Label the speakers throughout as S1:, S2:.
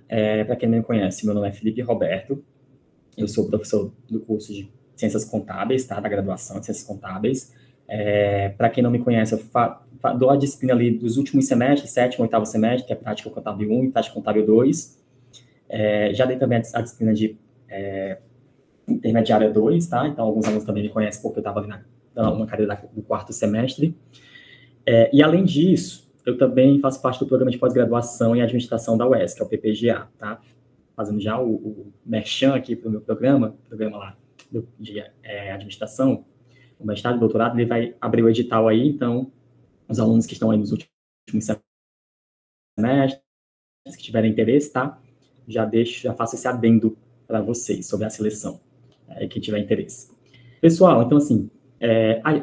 S1: Para quem não me conhece, meu nome é Felipe Roberto, eu sou professor do curso de Ciências Contábeis, tá? Da graduação de Ciências Contábeis. Para quem não me conhece, eu dou a disciplina ali dos últimos semestres, sétimo, oitavo semestre, que é Prática Contábil 1 e Prática Contábil 2. Já dei também a disciplina de Intermediária 2, tá? Então, alguns alunos também me conhecem porque eu estava ali na cadeira do quarto semestre. E, além disso, eu também faço parte do programa de pós-graduação em administração da UESC, que é o PPGA, tá? Fazendo já o merchan aqui para o meu programa lá de administração, o mestrado e doutorado, ele vai abrir o edital aí, então, os alunos que estão aí nos últimos semestres, que tiverem interesse, tá? Já faço esse adendo para vocês sobre a seleção, quem tiver interesse. Pessoal, então, assim,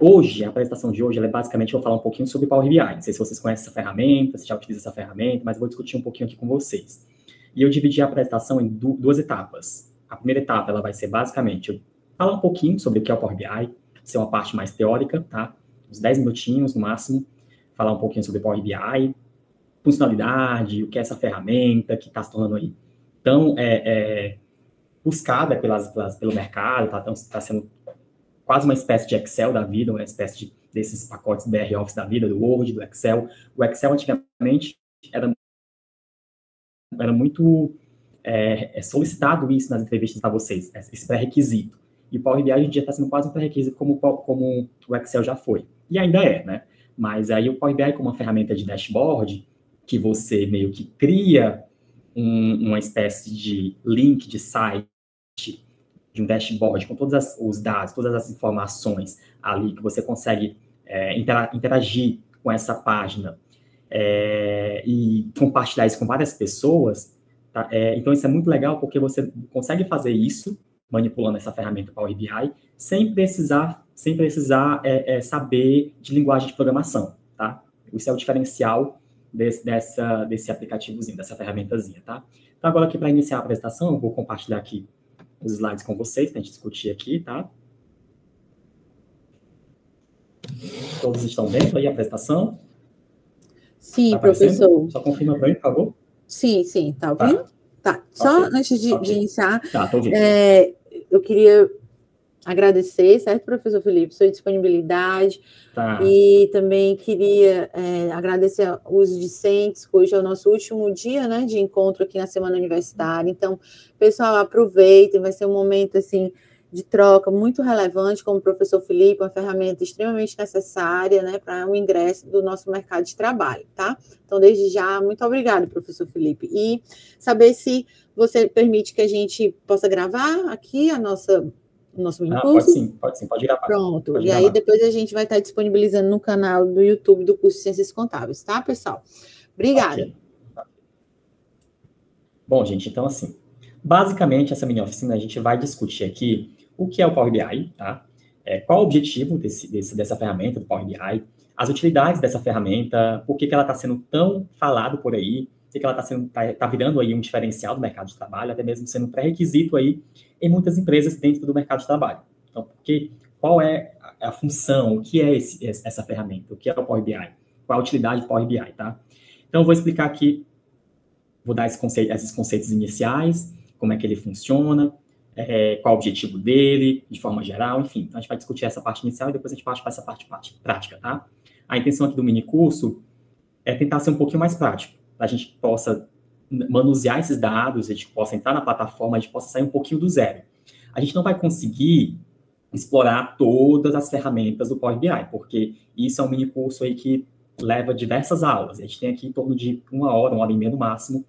S1: hoje, a apresentação de hoje, ela basicamente, eu vou falar um pouquinho sobre Power BI. Não sei se vocês conhecem essa ferramenta, se já utilizam essa ferramenta, mas eu vou discutir um pouquinho aqui com vocês. E eu dividi a apresentação em duas etapas. A primeira etapa, ela vai ser basicamente falar um pouquinho sobre o que é o Power BI, ser uma parte mais teórica, tá? Uns 10 minutinhos, no máximo, falar um pouquinho sobre Power BI, funcionalidade, o que é essa ferramenta que está se tornando aí tão buscada pelo mercado, tá sendo quase uma espécie de Excel da vida, uma espécie desses pacotes BR Office da vida, do Word, do Excel. O Excel, antigamente, era muito solicitado isso nas entrevistas para vocês, esse pré-requisito. E o Power BI, hoje em dia, está sendo quase um pré-requisito como o Excel já foi. E ainda né? Mas aí o Power BI, como uma ferramenta de dashboard, que você meio que cria uma espécie de link de site, de um dashboard com todos os dados, todas as informações ali, que você consegue interagir com essa página e compartilhar isso com várias pessoas, tá? Então, isso é muito legal porque você consegue fazer isso manipulando essa ferramenta Power BI sem precisar saber de linguagem de programação, tá? Isso é o diferencial desse aplicativozinho, dessa ferramentazinha, tá? Então, agora aqui para iniciar a apresentação, eu vou compartilhar aqui os slides com vocês, para a gente discutir aqui, tá? Todos estão dentro aí, a apresentação?
S2: Sim, tá, professor.
S1: Só confirma para mim, por favor.
S2: Sim, tá ouvindo? Tá. Só
S1: okay.
S2: Antes de iniciar,
S1: tô ouvindo.
S2: Eu queria agradecer, certo, professor Felipe, sua disponibilidade.
S1: Tá.
S2: E também queria agradecer os discentes, que hoje é o nosso último dia, né, de encontro aqui na Semana Universitária. Então, pessoal, aproveitem, vai ser um momento, assim, de troca muito relevante, como o professor Felipe, uma ferramenta extremamente necessária, né, para o ingresso do nosso mercado de trabalho, tá? Então, desde já, muito obrigada, professor Felipe. E saber se você permite que a gente possa gravar aqui o nosso mini curso?
S1: Pode sim, pode gravar.
S2: Pronto, e aí depois a gente vai estar disponibilizando no canal do YouTube do curso de Ciências Contábeis, tá, pessoal? Obrigada.
S1: Okay. Bom, gente, então assim, basicamente essa mini oficina a gente vai discutir aqui o que é o Power BI, tá? Qual o objetivo dessa ferramenta do Power BI, as utilidades dessa ferramenta, por que ela está sendo tão falado por aí, por que ela está virando aí um diferencial do mercado de trabalho, até mesmo sendo um pré-requisito aí em muitas empresas dentro do mercado de trabalho. Então, qual é a função, o que é essa ferramenta, o que é o Power BI, qual a utilidade do Power BI, tá? Então, eu vou explicar aqui, vou dar esses conceitos iniciais, como é que ele funciona, qual o objetivo dele, de forma geral, enfim. Então, a gente vai discutir essa parte inicial e depois a gente parte para essa parte prática, tá? A intenção aqui do mini curso é tentar ser um pouquinho mais prático, para a gente possa manusear esses dados, a gente possa entrar na plataforma, a gente possa sair um pouquinho do zero. A gente não vai conseguir explorar todas as ferramentas do Power BI, porque isso é um mini curso aí que leva diversas aulas. A gente tem aqui em torno de uma hora e meia no máximo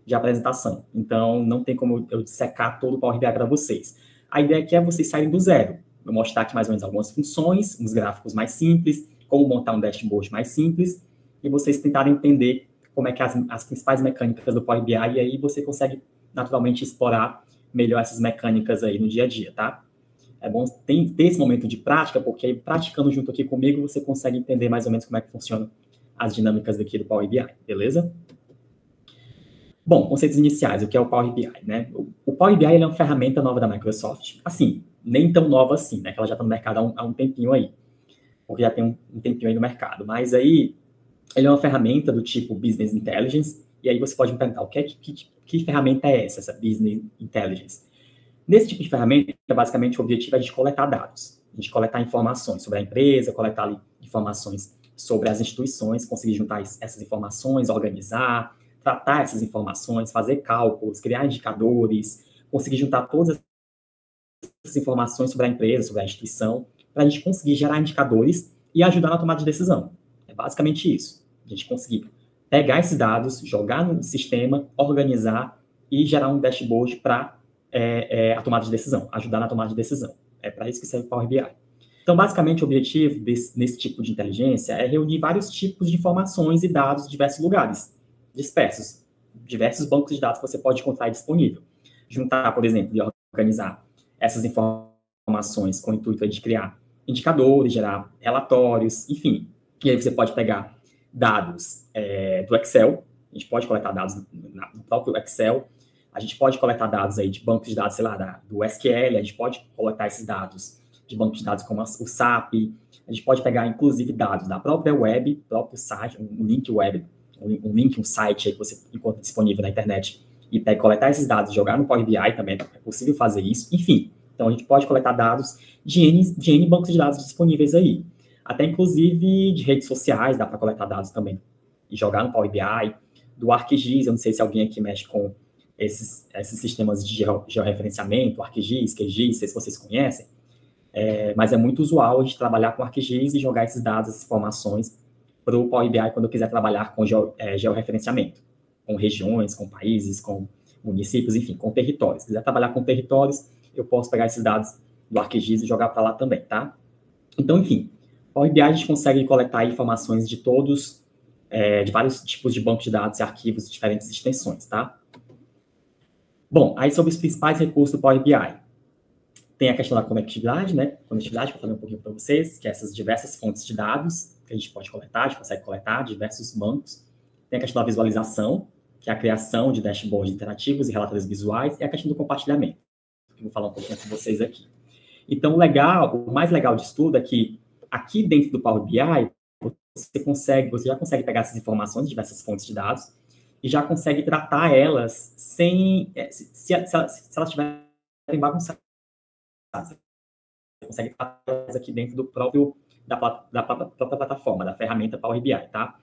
S1: de apresentação. Então, não tem como eu dissecar todo o Power BI para vocês. A ideia aqui é vocês saírem do zero. Vou mostrar aqui mais ou menos algumas funções, uns gráficos mais simples, como montar um dashboard mais simples, e vocês tentarem entender como é que as principais mecânicas do Power BI, e aí você consegue naturalmente explorar melhor essas mecânicas aí no dia a dia, tá? É bom ter esse momento de prática, porque aí, praticando junto aqui comigo, você consegue entender mais ou menos como é que funcionam as dinâmicas daqui do Power BI, beleza? Bom, conceitos iniciais, o que é o Power BI, né? O Power BI é uma ferramenta nova da Microsoft, assim, nem tão nova assim, né? Que ela já está no mercado há um tempinho aí, porque já tem um tempinho aí no mercado. Mas aí, ele é uma ferramenta do tipo Business Intelligence, E aí você pode me perguntar, que ferramenta é essa Business Intelligence? Nesse tipo de ferramenta, basicamente, o objetivo é a gente coletar dados. A gente coletar informações sobre a empresa, coletar ali, informações sobre as instituições, conseguir juntar essas informações, organizar, tratar essas informações, fazer cálculos, criar indicadores, conseguir juntar todas essas informações sobre a empresa, sobre a instituição, para a gente conseguir gerar indicadores e ajudar na tomada de decisão. É basicamente isso. A gente conseguir pegar esses dados, jogar no sistema, organizar e gerar um dashboard para a tomada de decisão, ajudar na tomada de decisão. É para isso que serve o Power BI. Então, basicamente, o objetivo nesse tipo de inteligência é reunir vários tipos de informações e dados de diversos lugares, dispersos, diversos bancos de dados que você pode encontrar disponível. Juntar, por exemplo, e organizar essas informações com o intuito de criar indicadores, gerar relatórios, enfim. E aí você pode pegar dados do Excel, a gente pode coletar dados no próprio Excel, a gente pode coletar dados aí de bancos de dados, sei lá, do SQL, a gente pode coletar esses dados de bancos de dados como o SAP, a gente pode pegar, inclusive, dados da própria web, próprio site, um link web, um site aí que você encontra disponível na internet, e coletar esses dados e jogar no Power BI também, é possível fazer isso, enfim. Então, a gente pode coletar dados de N bancos de dados disponíveis aí. Até, inclusive, de redes sociais, dá para coletar dados também e jogar no Power BI. Do ArcGIS, eu não sei se alguém aqui mexe com esses sistemas de georreferenciamento, ArcGIS, QGIS, não sei se vocês conhecem, mas é muito usual a gente trabalhar com ArcGIS e jogar esses dados, essas informações, para o Power BI quando eu quiser trabalhar com georreferenciamento, com regiões, com países, com municípios, enfim, com territórios. Se quiser trabalhar com territórios, eu posso pegar esses dados do ArcGIS e jogar para lá também, tá? Então, enfim, Power BI a gente consegue coletar informações de de vários tipos de bancos de dados e arquivos de diferentes extensões, tá? Bom, aí sobre os principais recursos do Power BI. Tem a questão da conectividade, né? Conectividade, que eu falei um pouquinho para vocês, que é essas diversas fontes de dados que a gente pode coletar, a gente consegue coletar diversos bancos. Tem a questão da visualização, que é a criação de dashboards interativos e relatórios visuais, e a questão do compartilhamento, que eu vou falar um pouquinho com vocês aqui. Então, o mais legal disso tudo é que aqui dentro do Power BI, você já consegue pegar essas informações de diversas fontes de dados e já consegue tratar elas sem, se elas estiverem bagunçadas. Você consegue tratar elas aqui dentro da própria plataforma, da ferramenta Power BI, tá?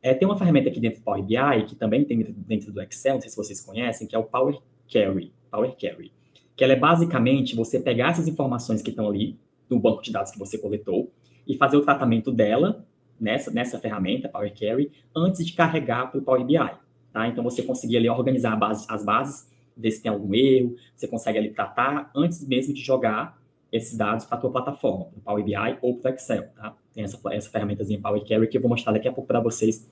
S1: Tem uma ferramenta aqui dentro do Power BI, que também tem dentro do Excel, não sei se vocês conhecem, que é o Power Query, que ela é basicamente você pegar essas informações que estão ali no banco de dados que você coletou e fazer o tratamento dela nessa ferramenta, Power Query, antes de carregar para o Power BI, tá? Então, você conseguir ali organizar as bases, ver se tem algum erro, você consegue ali tratar antes mesmo de jogar esses dados para a tua plataforma, para o Power BI ou para o Excel, tá? Tem essa ferramentazinha Power Query que eu vou mostrar daqui a pouco para vocês,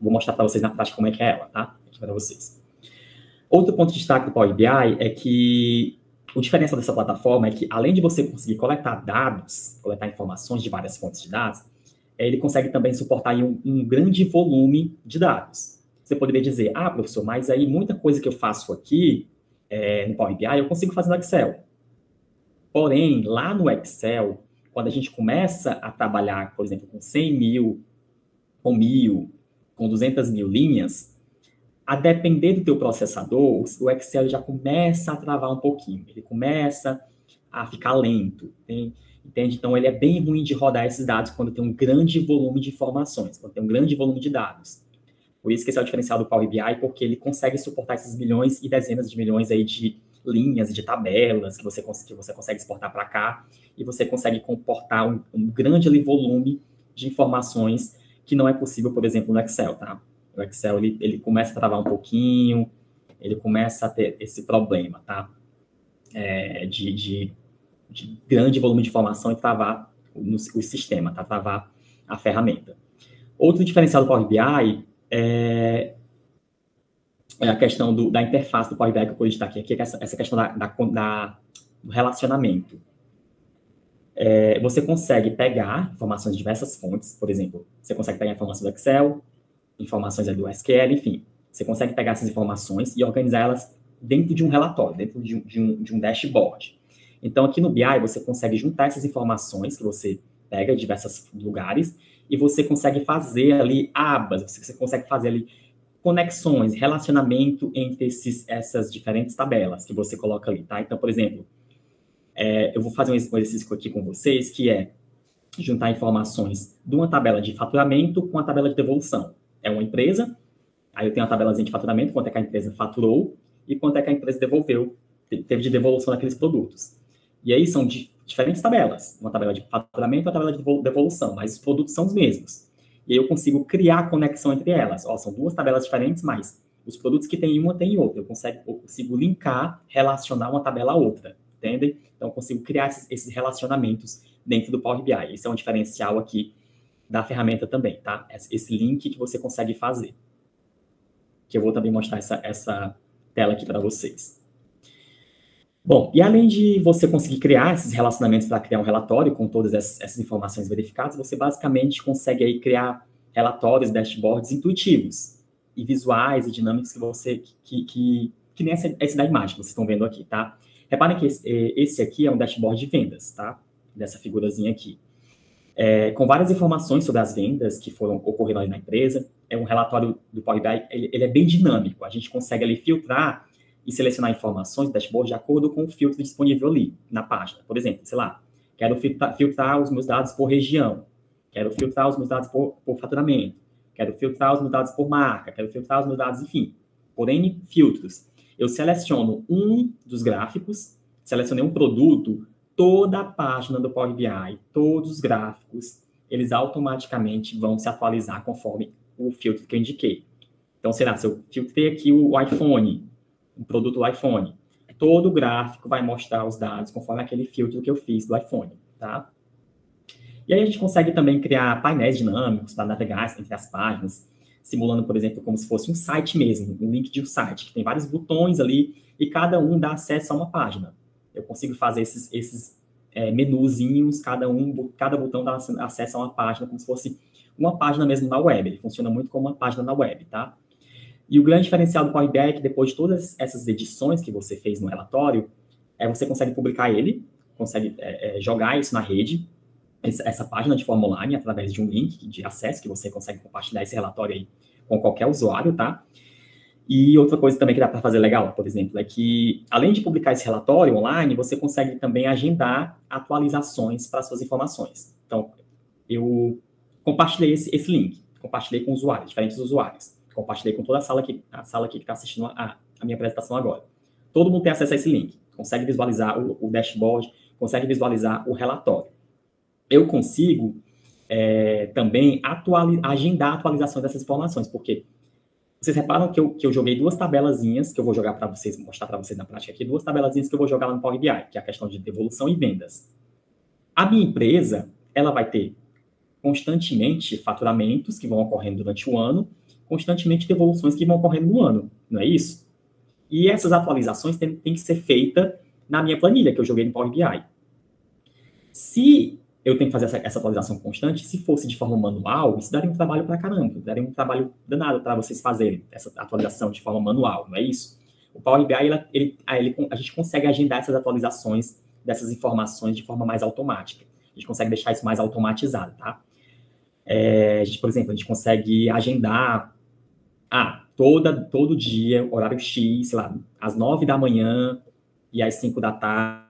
S1: vou mostrar para vocês na prática como é que é ela, tá? Aqui para vocês. Outro ponto de destaque do Power BI é que o diferencial dessa plataforma é que, além de você conseguir coletar dados, coletar informações de várias fontes de dados, ele consegue também suportar aí um grande volume de dados. Você poderia dizer, professor, mas aí muita coisa que eu faço aqui no Power BI eu consigo fazer no Excel. Porém, lá no Excel, quando a gente começa a trabalhar, por exemplo, com 100 mil, com 1.000, com 200 mil linhas, a depender do teu processador, o Excel já começa a travar um pouquinho. Ele começa a ficar lento, entende? Então, ele é bem ruim de rodar esses dados quando tem um grande volume de informações, quando tem um grande volume de dados. Por isso que esse é o diferencial do Power BI, porque ele consegue suportar esses milhões e dezenas de milhões aí de linhas, de tabelas que você consegue exportar para cá, e você consegue comportar um grande volume de informações que não é possível, por exemplo, no Excel, tá? O Excel, ele começa a travar um pouquinho, ele começa a ter esse problema, tá? De grande volume de informação e travar o sistema, tá? Travar a ferramenta. Outro diferencial do Power BI é a questão da interface do Power BI que eu vou destacar aqui, que é essa questão do relacionamento. Você consegue pegar informações de diversas fontes, por exemplo, você consegue pegar informações do Excel, informações do SQL, enfim. Você consegue pegar essas informações e organizar elas dentro de um relatório, dentro de um dashboard. Então, aqui no BI, você consegue juntar essas informações que você pega de diversos lugares e você consegue fazer ali abas, você consegue fazer ali conexões, relacionamento entre essas diferentes tabelas que você coloca ali, tá? Então, por exemplo, eu vou fazer um exercício aqui com vocês, que é juntar informações de uma tabela de faturamento com a tabela de devolução. É uma empresa, aí eu tenho a tabelazinha de faturamento, quanto é que a empresa faturou e quanto é que a empresa devolveu, teve de devolução daqueles produtos. E aí são diferentes tabelas, uma tabela de faturamento e uma tabela de devolução, mas os produtos são os mesmos. E aí eu consigo criar conexão entre elas. Ó, são duas tabelas diferentes, mas os produtos que tem uma, tem outra. Eu consigo linkar, relacionar uma tabela a outra, entendem? Então, eu consigo criar esses relacionamentos dentro do Power BI. Esse é um diferencial aqui da ferramenta também, tá? Esse link que você consegue fazer. Que eu vou também mostrar essa tela aqui para vocês. Bom, e além de você conseguir criar esses relacionamentos para criar um relatório com todas essas informações verificadas, você basicamente consegue aí criar relatórios, dashboards intuitivos e visuais e dinâmicos que nem essa da imagem que vocês estão vendo aqui, tá? Reparem que esse aqui é um dashboard de vendas, tá? Dessa figurazinha aqui. Com várias informações sobre as vendas que ocorreram ali na empresa. É um relatório do Power BI, ele é bem dinâmico. A gente consegue ali filtrar e selecionar informações do dashboard de acordo com o filtro disponível ali na página. Por exemplo, sei lá, quero filtrar os meus dados por região, quero filtrar os meus dados por faturamento, quero filtrar os meus dados por marca, quero filtrar os meus dados, enfim, por N filtros. Eu seleciono um dos gráficos, selecionei um produto, toda a página do Power BI, todos os gráficos, eles automaticamente vão se atualizar conforme o filtro que eu indiquei. Então, sei lá, se eu filtrei aqui o iPhone, um produto do iPhone, todo o gráfico vai mostrar os dados conforme aquele filtro que eu fiz do iPhone, tá? E aí a gente consegue também criar painéis dinâmicos para navegar entre as páginas, simulando, por exemplo, como se fosse um site mesmo, um link de um site, que tem vários botões ali e cada um dá acesso a uma página. Eu consigo fazer esses menuzinhos, cada botão dá acesso a uma página, como se fosse uma página mesmo na web. Ele funciona muito como uma página na web, tá? E o grande diferencial do Power BI é que depois de todas essas edições que você fez no relatório, você consegue publicar ele, consegue jogar isso na rede, essa página de forma online, através de um link de acesso, que você consegue compartilhar esse relatório aí com qualquer usuário, tá? E outra coisa também que dá para fazer legal, por exemplo, é que, além de publicar esse relatório online, você consegue também agendar atualizações para suas informações. Então, eu compartilhei esse link, compartilhei com usuários, diferentes usuários. Compartilhei com toda a sala aqui que está assistindo a minha apresentação agora. Todo mundo tem acesso a esse link, consegue visualizar o dashboard, consegue visualizar o relatório. Eu consigo também agendar a atualização dessas informações, porque vocês reparam que eu joguei duas tabelazinhas, que eu vou jogar para vocês, mostrar para vocês na prática aqui, duas tabelazinhas que eu vou jogar lá no Power BI, que é a questão de devolução e vendas. A minha empresa, ela vai ter constantemente faturamentos que vão ocorrendo durante o ano, constantemente devoluções que vão ocorrendo no ano, não é isso? E essas atualizações têm que ser feitas na minha planilha, que eu joguei no Power BI. Se eu tenho que fazer essa atualização constante, se fosse de forma manual, isso daria um trabalho para caramba, daria um trabalho danado para vocês fazerem essa atualização de forma manual, não é isso? O Power BI, a gente consegue agendar essas atualizações dessas informações de forma mais automática. A gente consegue deixar isso mais automatizado, tá? Por exemplo, a gente consegue agendar todo dia, horário X, sei lá, às 9 da manhã e às 5 da tarde,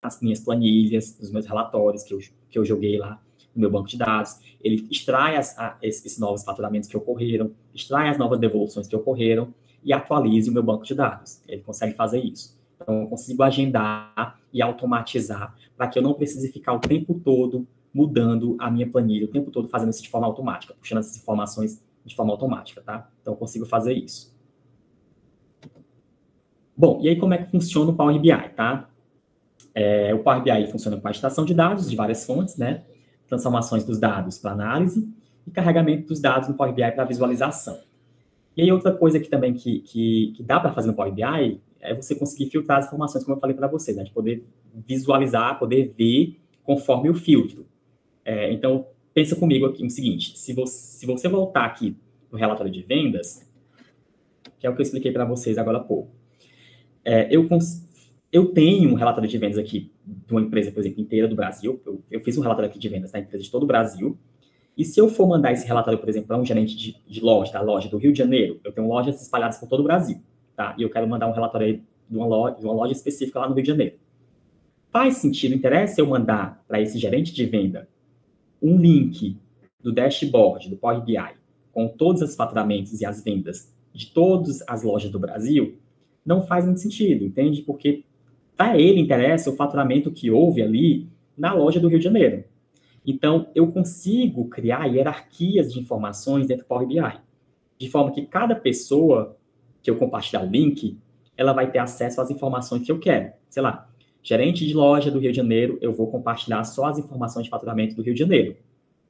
S1: as minhas planilhas, os meus relatórios que eu joguei lá no meu banco de dados. Ele extrai esses novos faturamentos que ocorreram, extrai as novas devoluções que ocorreram e atualiza o meu banco de dados. Ele consegue fazer isso. Então, eu consigo agendar e automatizar para que eu não precise ficar o tempo todo mudando a minha planilha, o tempo todo fazendo isso de forma automática, puxando essas informações de forma automática, tá? Então, eu consigo fazer isso. Bom, e aí como é que funciona o Power BI, tá? O Power BI funciona com a extração de dados de várias fontes, né? Transformações dos dados para análise e carregamento dos dados no Power BI para visualização. E aí outra coisa que também que dá para fazer no Power BI é você conseguir filtrar as informações, como eu falei para vocês, né? De poder visualizar, poder ver conforme o filtro. Então, pensa comigo aqui no seguinte, se você voltar aqui no relatório de vendas, que é o que eu expliquei para vocês agora há pouco, eu tenho um relatório de vendas aqui de uma empresa, por exemplo, inteira do Brasil. Eu fiz um relatório aqui de vendas da empresa de todo o Brasil. E se eu for mandar esse relatório, por exemplo, para um gerente de loja, da loja do Rio de Janeiro, eu tenho lojas espalhadas por todo o Brasil, tá? E eu quero mandar um relatório aí de uma loja específica lá no Rio de Janeiro. Faz sentido, interessa eu mandar para esse gerente de venda um link do dashboard, do Power BI, com todos os faturamentos e as vendas de todas as lojas do Brasil? Não faz muito sentido, entende? Porque para ele interessa o faturamento que houve ali na loja do Rio de Janeiro. Então, eu consigo criar hierarquias de informações dentro do Power BI, de forma que cada pessoa que eu compartilhar o link, ela vai ter acesso às informações que eu quero. Sei lá, gerente de loja do Rio de Janeiro, eu vou compartilhar só as informações de faturamento do Rio de Janeiro.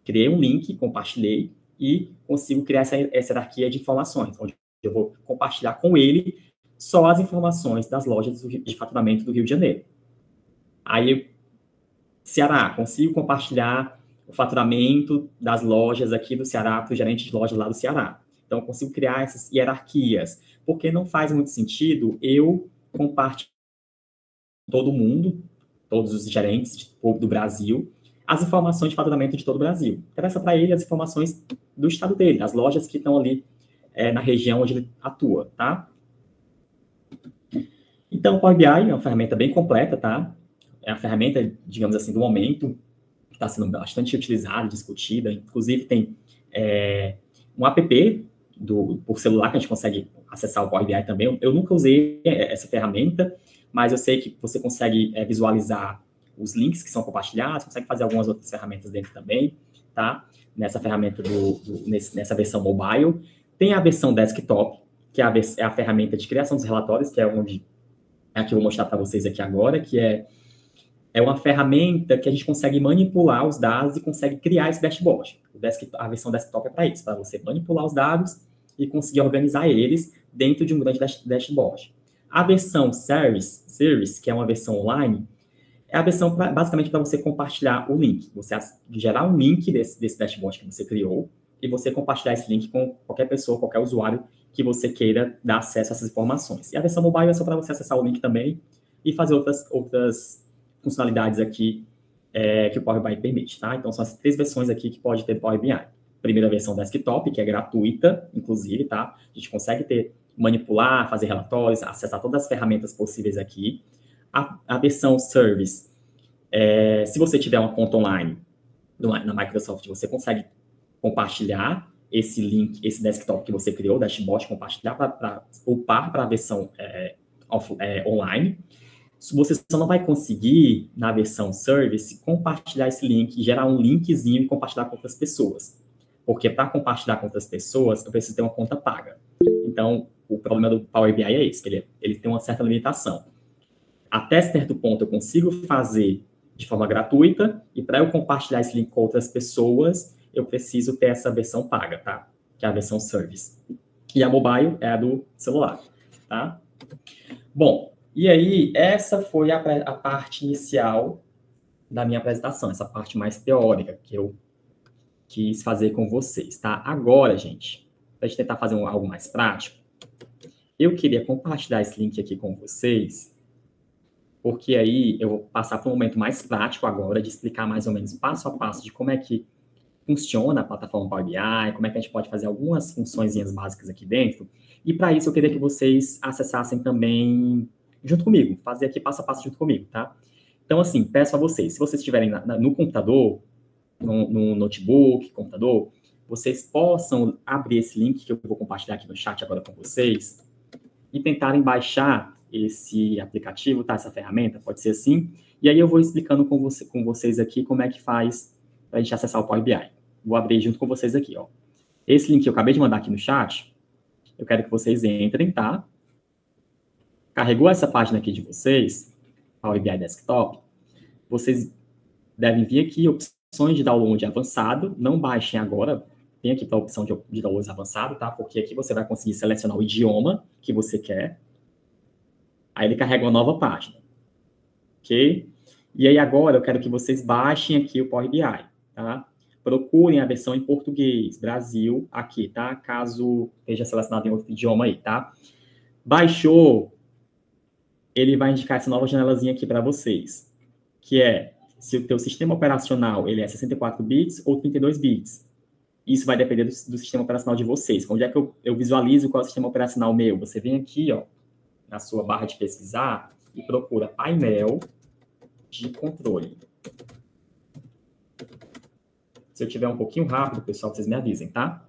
S1: Criei um link, compartilhei e consigo criar essa hierarquia de informações, onde eu vou compartilhar com ele só as informações das lojas de faturamento do Rio de Janeiro. Aí, Ceará, consigo compartilhar o faturamento das lojas aqui do Ceará para o gerente de loja lá do Ceará. Então, eu consigo criar essas hierarquias, porque não faz muito sentido eu compartilhar com todo mundo, todos os gerentes do Brasil, as informações de faturamento de todo o Brasil. Interessa para ele as informações do estado dele, as lojas que estão ali na região onde ele atua, tá? Então, o Power BI é uma ferramenta bem completa, tá? É a ferramenta, digamos assim, do momento, que está sendo bastante utilizada, discutida. Inclusive, tem um app por celular que a gente consegue acessar o Power BI também. Eu nunca usei essa ferramenta, mas eu sei que você consegue visualizar os links que são compartilhados, consegue fazer algumas outras ferramentas dentro também, tá? Nessa ferramenta, nessa versão mobile. Tem a versão desktop, que é a ferramenta de criação dos relatórios, que é a que eu vou mostrar para vocês aqui agora, que é uma ferramenta que a gente consegue manipular os dados e consegue criar esse dashboard. A versão desktop é para isso, para você manipular os dados e conseguir organizar eles dentro de um grande dashboard. A versão Service, que é uma versão online, é a versão basicamente para você compartilhar o link. Você gerar um link desse dashboard que você criou e você compartilhar esse link com qualquer pessoa, qualquer usuário que você queira dar acesso a essas informações. E a versão mobile é só para você acessar o link também e fazer outras funcionalidades aqui que o Power BI permite, tá? Então, são as 3 versões aqui que pode ter Power BI. Primeira versão desktop, que é gratuita, inclusive, tá? A gente consegue manipular, fazer relatórios, acessar todas as ferramentas possíveis aqui. A versão Service, se você tiver uma conta online na Microsoft, você consegue compartilhar esse link, esse desktop que você criou, dashboard, compartilhar para upar para a versão online. Você só não vai conseguir, na versão Service, compartilhar esse link, gerar um linkzinho e compartilhar com outras pessoas. Porque para compartilhar com outras pessoas, eu preciso ter uma conta paga. Então, o problema do Power BI é esse, que ele tem uma certa limitação. Até certo ponto, eu consigo fazer de forma gratuita, e para eu compartilhar esse link com outras pessoas, eu preciso ter essa versão paga, tá? Que é a versão Service. E a mobile é a do celular, tá? Bom, e aí, essa foi a parte inicial da minha apresentação, essa parte mais teórica que eu quis fazer com vocês, tá? Agora, gente, para a gente tentar fazer algo mais prático, eu queria compartilhar esse link aqui com vocês, porque aí eu vou passar para um momento mais prático agora, de explicar mais ou menos passo a passo de como é que funciona a plataforma Power BI, como é que a gente pode fazer algumas funçõezinhas básicas aqui dentro. E para isso eu queria que vocês acessassem também junto comigo, fazer aqui passo a passo junto comigo, tá? Então, assim, peço a vocês, se vocês estiverem no computador, no notebook, computador, vocês possam abrir esse link que eu vou compartilhar aqui no chat agora com vocês e tentarem baixar esse aplicativo, tá? Essa ferramenta, pode ser assim. E aí eu vou explicando com vocês aqui como é que faz para a gente acessar o Power BI. Vou abrir junto com vocês aqui, ó. Esse link que eu acabei de mandar aqui no chat, eu quero que vocês entrem, tá? Carregou essa página aqui de vocês, Power BI Desktop, vocês devem vir aqui, opções de download avançado, não baixem agora, tem aqui a opção de download avançado, tá? Porque aqui você vai conseguir selecionar o idioma que você quer. Aí ele carrega uma nova página, ok? E aí agora eu quero que vocês baixem aqui o Power BI, tá? Procurem a versão em português, Brasil, aqui, tá? Caso esteja selecionado em outro idioma aí, tá? Baixou, ele vai indicar essa nova janelazinha aqui para vocês, que é se o teu sistema operacional ele é 64 bits ou 32 bits. Isso vai depender do sistema operacional de vocês. Onde é que eu visualizo qual é o sistema operacional meu? Você vem aqui, ó, na sua barra de pesquisar e procura painel de controle. Se eu tiver um pouquinho rápido, pessoal, vocês me avisem, tá?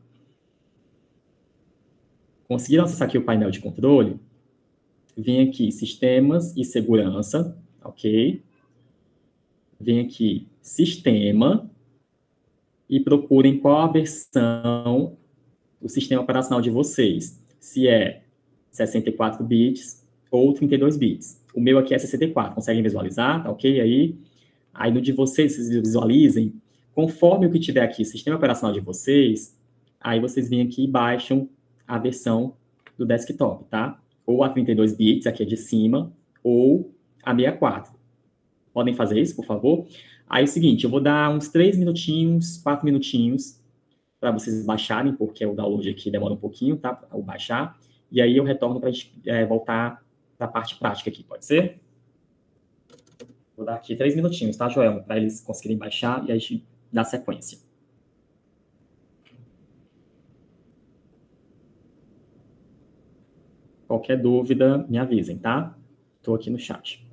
S1: Conseguiram acessar aqui o painel de controle? Vem aqui, sistemas e segurança, ok? Vem aqui, sistema, e procurem qual a versão do sistema operacional de vocês. Se é 64 bits ou 32 bits. O meu aqui é 64, conseguem visualizar? Tá ok? Aí no de vocês visualizem, conforme o que tiver aqui, sistema operacional de vocês, aí vocês vêm aqui e baixam a versão do desktop, tá? Ou a 32 bits, aqui é de cima, ou a 64. Podem fazer isso, por favor? Aí é o seguinte, eu vou dar uns 3 minutinhos, 4 minutinhos, para vocês baixarem, porque o download aqui demora um pouquinho, tá? O baixar. E aí eu retorno para a gente voltar para a parte prática aqui, pode ser? Vou dar aqui 3 minutinhos, tá, Joel? Para eles conseguirem baixar e a gente dá sequência. Qualquer dúvida, me avisem, tá? Estou aqui no chat.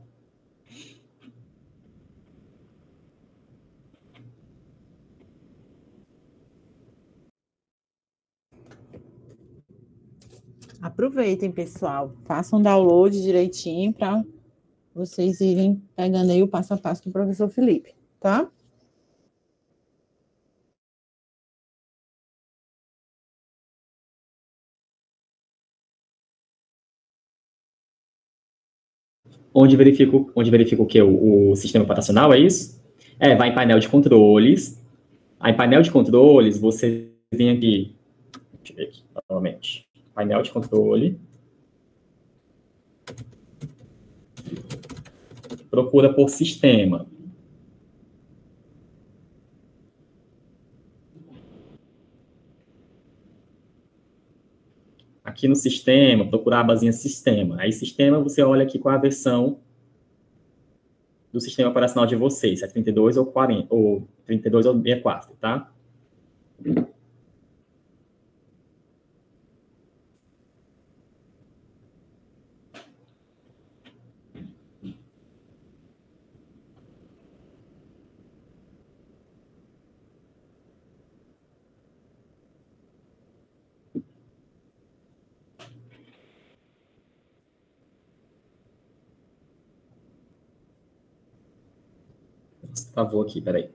S2: Aproveitem, pessoal. Façam download direitinho para vocês irem pegando aí o passo a passo do professor Felipe, tá?
S1: Onde verifica o quê? O sistema operacional, é isso? Vai em painel de controles. Aí, em painel de controles, você vem aqui. Deixa eu ver aqui, novamente. Painel de controle. Procura por sistema. Aqui no sistema, procurar a abazinha sistema. Aí, sistema, você olha aqui qual é a versão do sistema operacional de vocês, se é 32 ou 40, ou 32 ou 64, tá? Travou aqui, peraí.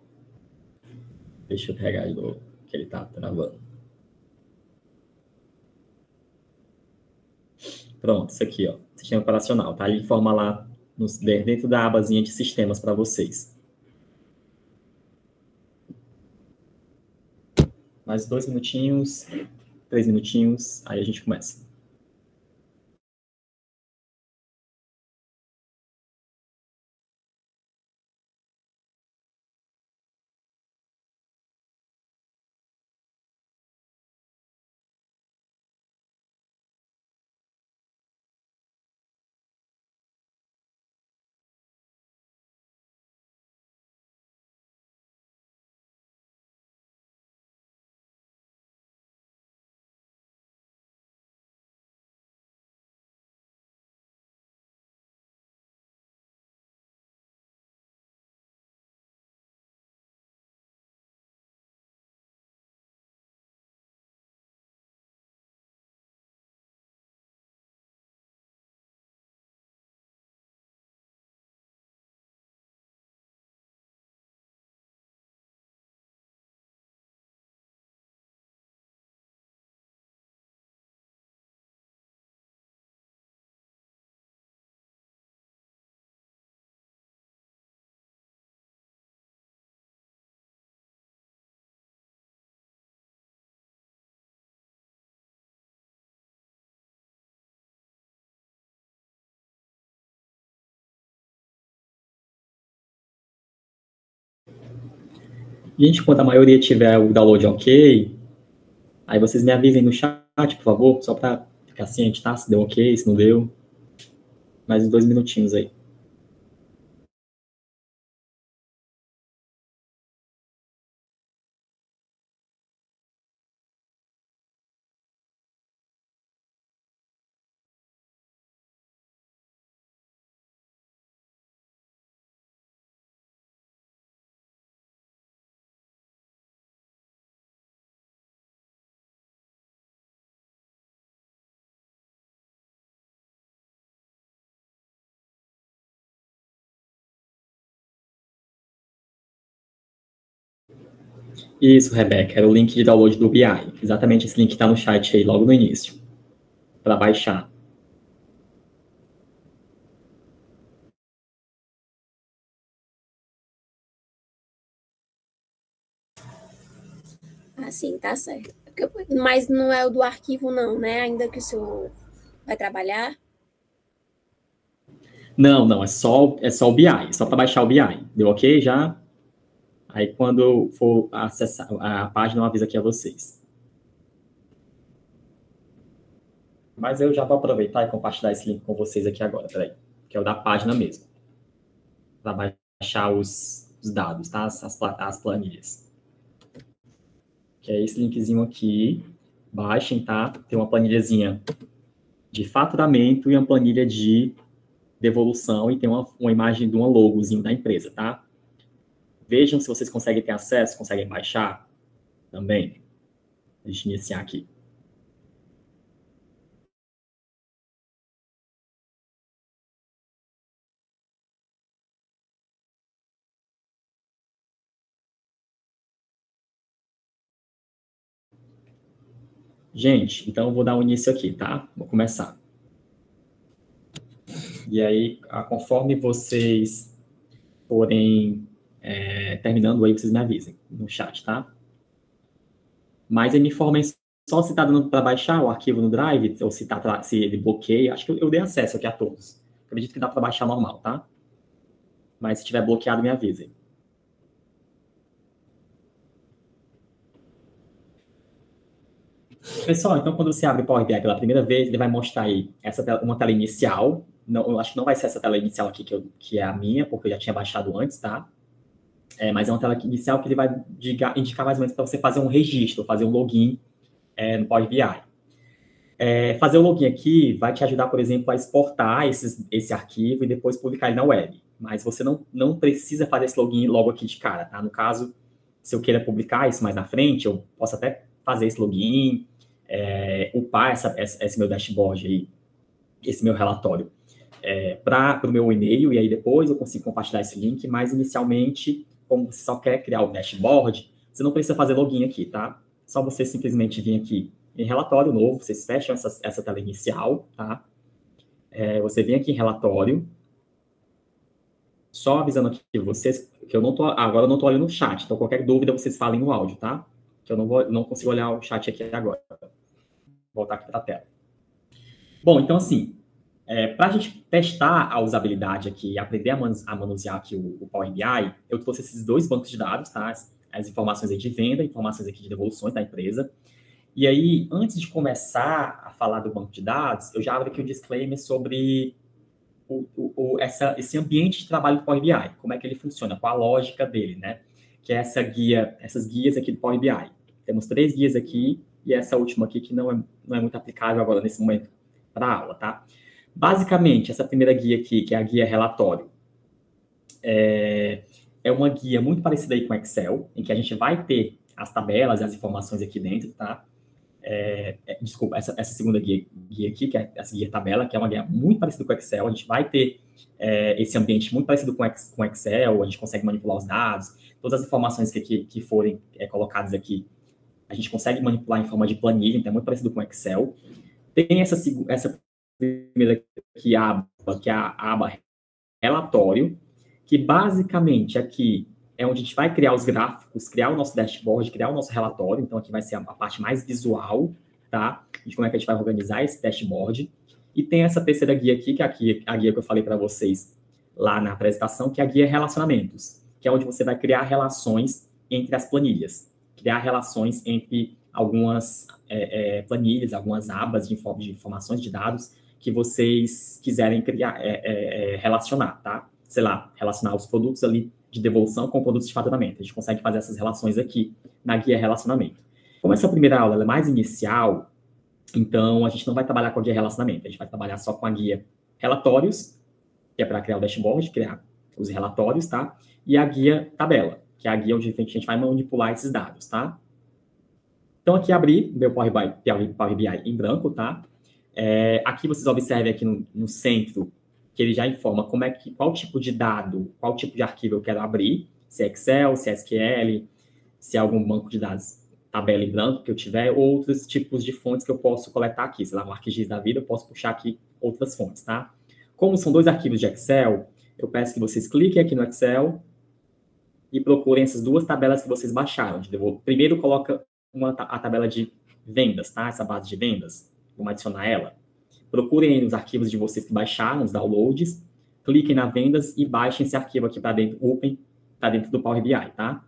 S1: Deixa eu pegar de novo, que ele tá travando. Pronto, isso aqui, ó, sistema operacional, tá? Ele informa lá dentro da abazinha de sistemas para vocês. Mais 2 minutinhos, 3 minutinhos, aí a gente começa. Gente, quando a maioria tiver o download ok, aí vocês me avisem no chat, por favor, só para ficar ciente, tá? Se deu ok, se não deu. Mais 2 minutinhos aí. Isso, Rebeca, era o link de download do BI. Exatamente esse link que está no chat aí, logo no início, para baixar.
S3: Ah, sim, tá certo. Mas não é o do arquivo, não, né? Ainda que o senhor vai trabalhar?
S1: Não, é só o BI, só para baixar o BI. Deu ok já? Aí, quando for acessar a página, eu aviso aqui a vocês. Mas eu já vou aproveitar e compartilhar esse link com vocês aqui agora, peraí. Que é o da página mesmo. Para baixar os dados, tá? As planilhas. Que é esse linkzinho aqui. Baixem, tá? Tem uma planilhazinha de faturamento e uma planilha de devolução e tem uma imagem de uma logozinho da empresa, tá? Vejam se vocês conseguem ter acesso, conseguem baixar também. Deixa eu iniciar aqui. Gente, então eu vou dar um início aqui, tá? Vou começar. E aí, conforme vocês forem terminando aí, vocês me avisem no chat, tá? Mas aí me informem só se está dando para baixar o arquivo no Drive, ou se ele bloqueia. Acho que eu dei acesso aqui a todos. Acredito que dá para baixar normal, tá? Mas se tiver bloqueado, me avisem. Pessoal, então quando você abre o Power BI pela primeira vez, ele vai mostrar aí uma tela inicial. Não, eu acho que não vai ser essa tela inicial aqui que é a minha, porque eu já tinha baixado antes, tá? Mas é uma tela inicial que ele vai indicar mais ou menos para você fazer um registro, fazer um login no Power BI. Fazer o login aqui vai te ajudar, por exemplo, a exportar esse arquivo e depois publicar ele na web. Mas você não precisa fazer esse login logo aqui de cara, tá? No caso, se eu queira publicar isso mais na frente, eu posso até fazer esse login, upar esse meu dashboard aí, esse meu relatório para o meu e-mail, e aí depois eu consigo compartilhar esse link, mas inicialmente, como você só quer criar o dashboard, você não precisa fazer login aqui, tá? Só você simplesmente vir aqui em relatório novo, vocês fecham essa tela inicial, tá? Você vem aqui em relatório, só avisando aqui vocês, que agora eu não tô olhando o chat, então qualquer dúvida vocês falem no áudio, tá? Que eu não consigo olhar o chat aqui agora. Vou voltar aqui para a tela. Bom, então assim, para a gente testar a usabilidade aqui e aprender a manusear aqui o Power BI, eu trouxe esses dois bancos de dados, tá? As informações aí de venda, informações aqui de devoluções da empresa. E aí, antes de começar a falar do banco de dados, eu já abro aqui um disclaimer sobre esse ambiente de trabalho do Power BI, como é que ele funciona, qual a lógica dele, né? Que é essas guias aqui do Power BI. Temos 3 guias aqui e essa última aqui que não é muito aplicável agora nesse momento para a aula, tá? Basicamente, essa primeira guia aqui, que é a guia relatório, é uma guia muito parecida aí com Excel, em que a gente vai ter as tabelas e as informações aqui dentro, tá? Desculpa, essa segunda guia aqui, que é essa guia tabela, que é uma guia muito parecida com o Excel, a gente vai ter esse ambiente muito parecido com Excel, a gente consegue manipular os dados, todas as informações que forem colocadas aqui, a gente consegue manipular em forma de planilha, então é muito parecido com o Excel. Tem essa primeira aqui, que é a aba relatório, que basicamente aqui é onde a gente vai criar os gráficos, criar o nosso dashboard, criar o nosso relatório. Então, aqui vai ser a parte mais visual, tá? De como é que a gente vai organizar esse dashboard. E tem essa terceira guia aqui, que é a guia que eu falei para vocês lá na apresentação, que é a guia relacionamentos, que é onde você vai criar relações entre as planilhas, criar relações entre algumas planilhas, algumas abas de informações de dados que vocês quiserem criar, relacionar, tá? Sei lá, relacionar os produtos ali de devolução com produtos de faturamento. A gente consegue fazer essas relações aqui na guia relacionamento. Como essa primeira aula é mais inicial, então a gente não vai trabalhar com a guia relacionamento, a gente vai trabalhar só com a guia relatórios, que é para criar o dashboard, criar os relatórios, tá? E a guia tabela, que é a guia onde a gente vai manipular esses dados, tá? Então aqui abri meu Power BI em branco, tá? Aqui vocês observem aqui no centro que ele já informa qual tipo de dado, qual tipo de arquivo eu quero abrir, se é Excel, se é SQL, se é algum banco de dados, tabela em branco que eu tiver, outros tipos de fontes que eu posso coletar aqui. Sei lá, um ArcGIS da vida, eu posso puxar aqui outras fontes, tá? Como são 2 arquivos de Excel, eu peço que vocês cliquem aqui no Excel e procurem essas 2 tabelas que vocês baixaram. Primeiro coloca a tabela de vendas, tá? Essa base de vendas. Vamos adicionar ela. Procurem aí nos arquivos de vocês que baixaram, os downloads, cliquem na vendas e baixem esse arquivo aqui para dentro, open, para dentro do Power BI, tá?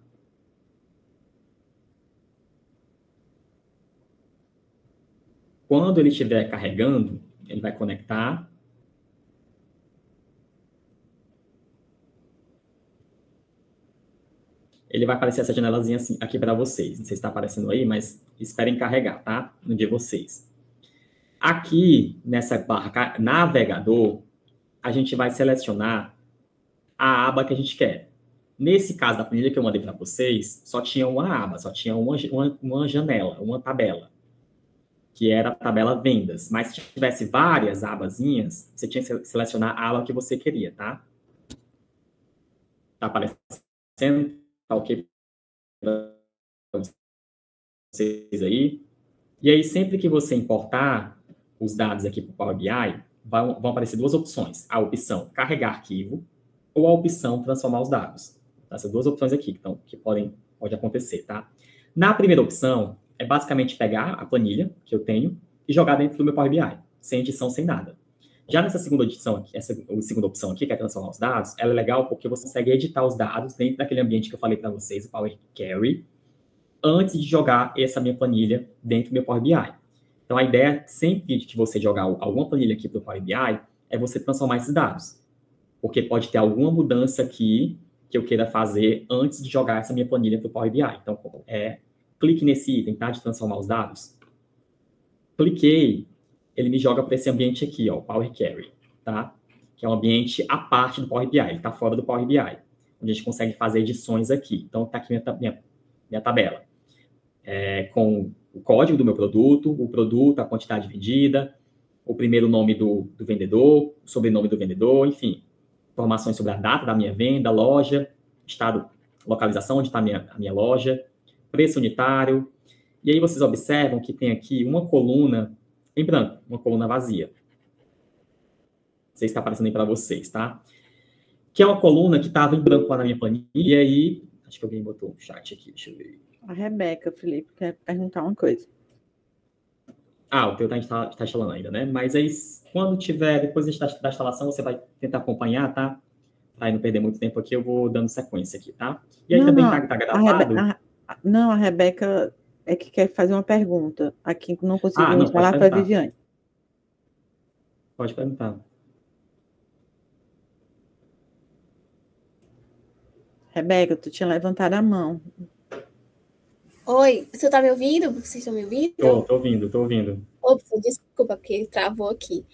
S1: Quando ele estiver carregando, ele vai conectar. Ele vai aparecer essa janelazinha assim, aqui para vocês. Não sei se está aparecendo aí, mas esperem carregar, tá? No de vocês. Aqui, nessa barra navegador, a gente vai selecionar a aba que a gente quer. Nesse caso da planilha que eu mandei para vocês, só tinha uma aba, só tinha uma janela, uma tabela, que era a tabela vendas. Mas se tivesse várias abazinhas, você tinha que selecionar a aba que você queria, tá? Tá aparecendo? Tá ok para vocês aí? E aí, sempre que você importar os dados aqui para o Power BI, vão aparecer 2 opções. A opção carregar arquivo ou a opção transformar os dados. Essas 2 opções aqui que pode acontecer, tá? Na primeira opção, é basicamente pegar a planilha que eu tenho e jogar dentro do meu Power BI, sem edição, sem nada. Já nessa segunda edição aqui, essa segunda opção aqui, que é transformar os dados, ela é legal porque você consegue editar os dados dentro daquele ambiente que eu falei para vocês, o Power Query, antes de jogar essa minha planilha dentro do meu Power BI. Então, a ideia sempre de que você jogar alguma planilha aqui para o Power BI é você transformar esses dados. Porque pode ter alguma mudança aqui que eu queira fazer antes de jogar essa minha planilha para o Power BI. Então, clique nesse item, tá? De transformar os dados. Cliquei, ele me joga para esse ambiente aqui, ó, Power Query, tá? Que é um ambiente à parte do Power BI, ele está fora do Power BI, onde a gente consegue fazer edições aqui. Então, está aqui minha tabela, com o código do meu produto, o produto, a quantidade vendida, o primeiro nome do vendedor, o sobrenome do vendedor, enfim, informações sobre a data da minha venda, loja, estado, localização onde está a minha loja, preço unitário. E aí vocês observam que tem aqui uma coluna em branco, uma coluna vazia. Não sei se está aparecendo aí para vocês, tá? Que é uma coluna que estava em branco lá na minha planilha. E aí, acho que alguém botou um chat aqui, deixa eu ver.
S2: A Rebeca, Felipe, quer perguntar uma coisa.
S1: Ah, o teu está instalando ainda, né? Mas aí, quando tiver, depois da instalação, você vai tentar acompanhar, tá? Para não perder muito tempo aqui, eu vou dando sequência aqui, tá? E aí também está gravado.
S2: Não, a Rebeca é que quer fazer uma pergunta. Aqui não conseguiu falar para a Viviane.
S1: Pode perguntar.
S2: Rebeca, tu tinha levantado a mão.
S3: Oi, você está me ouvindo? Vocês estão me ouvindo?
S1: Tô ouvindo.
S3: Ops, desculpa, porque travou aqui.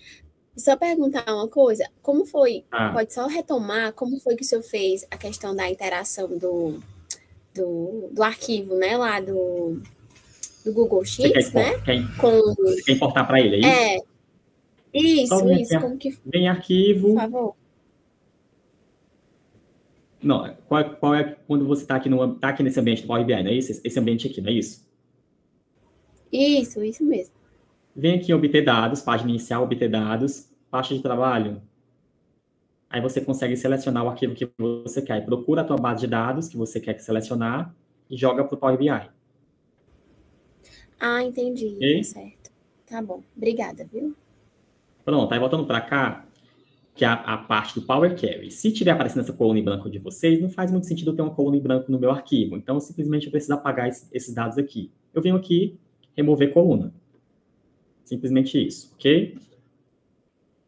S3: Só perguntar uma coisa, como foi, pode só retomar, como foi que o senhor fez a questão da interação do arquivo, né, lá do Google Sheets, né?
S1: Você quer importar para ele, é isso?
S3: Isso, como que...
S1: Vem arquivo...
S3: Por favor.
S1: Não, qual é quando você está aqui nesse ambiente do Power BI, não é isso? Esse ambiente aqui, não é isso?
S3: Isso mesmo.
S1: Vem aqui em obter dados, página inicial, obter dados, pasta de trabalho. Aí você consegue selecionar o arquivo que você quer. Procura a tua base de dados que você quer selecionar e joga para o Power BI.
S3: Ah, entendi. Okay? Tá certo. Tá bom. Obrigada, viu?
S1: Pronto, aí voltando para cá, que é a parte do Power Query. Se tiver aparecendo essa coluna em branco de vocês, não faz muito sentido eu ter uma coluna em branco no meu arquivo. Então, simplesmente eu preciso apagar esses dados aqui. Eu venho aqui, remover coluna. Simplesmente isso, ok?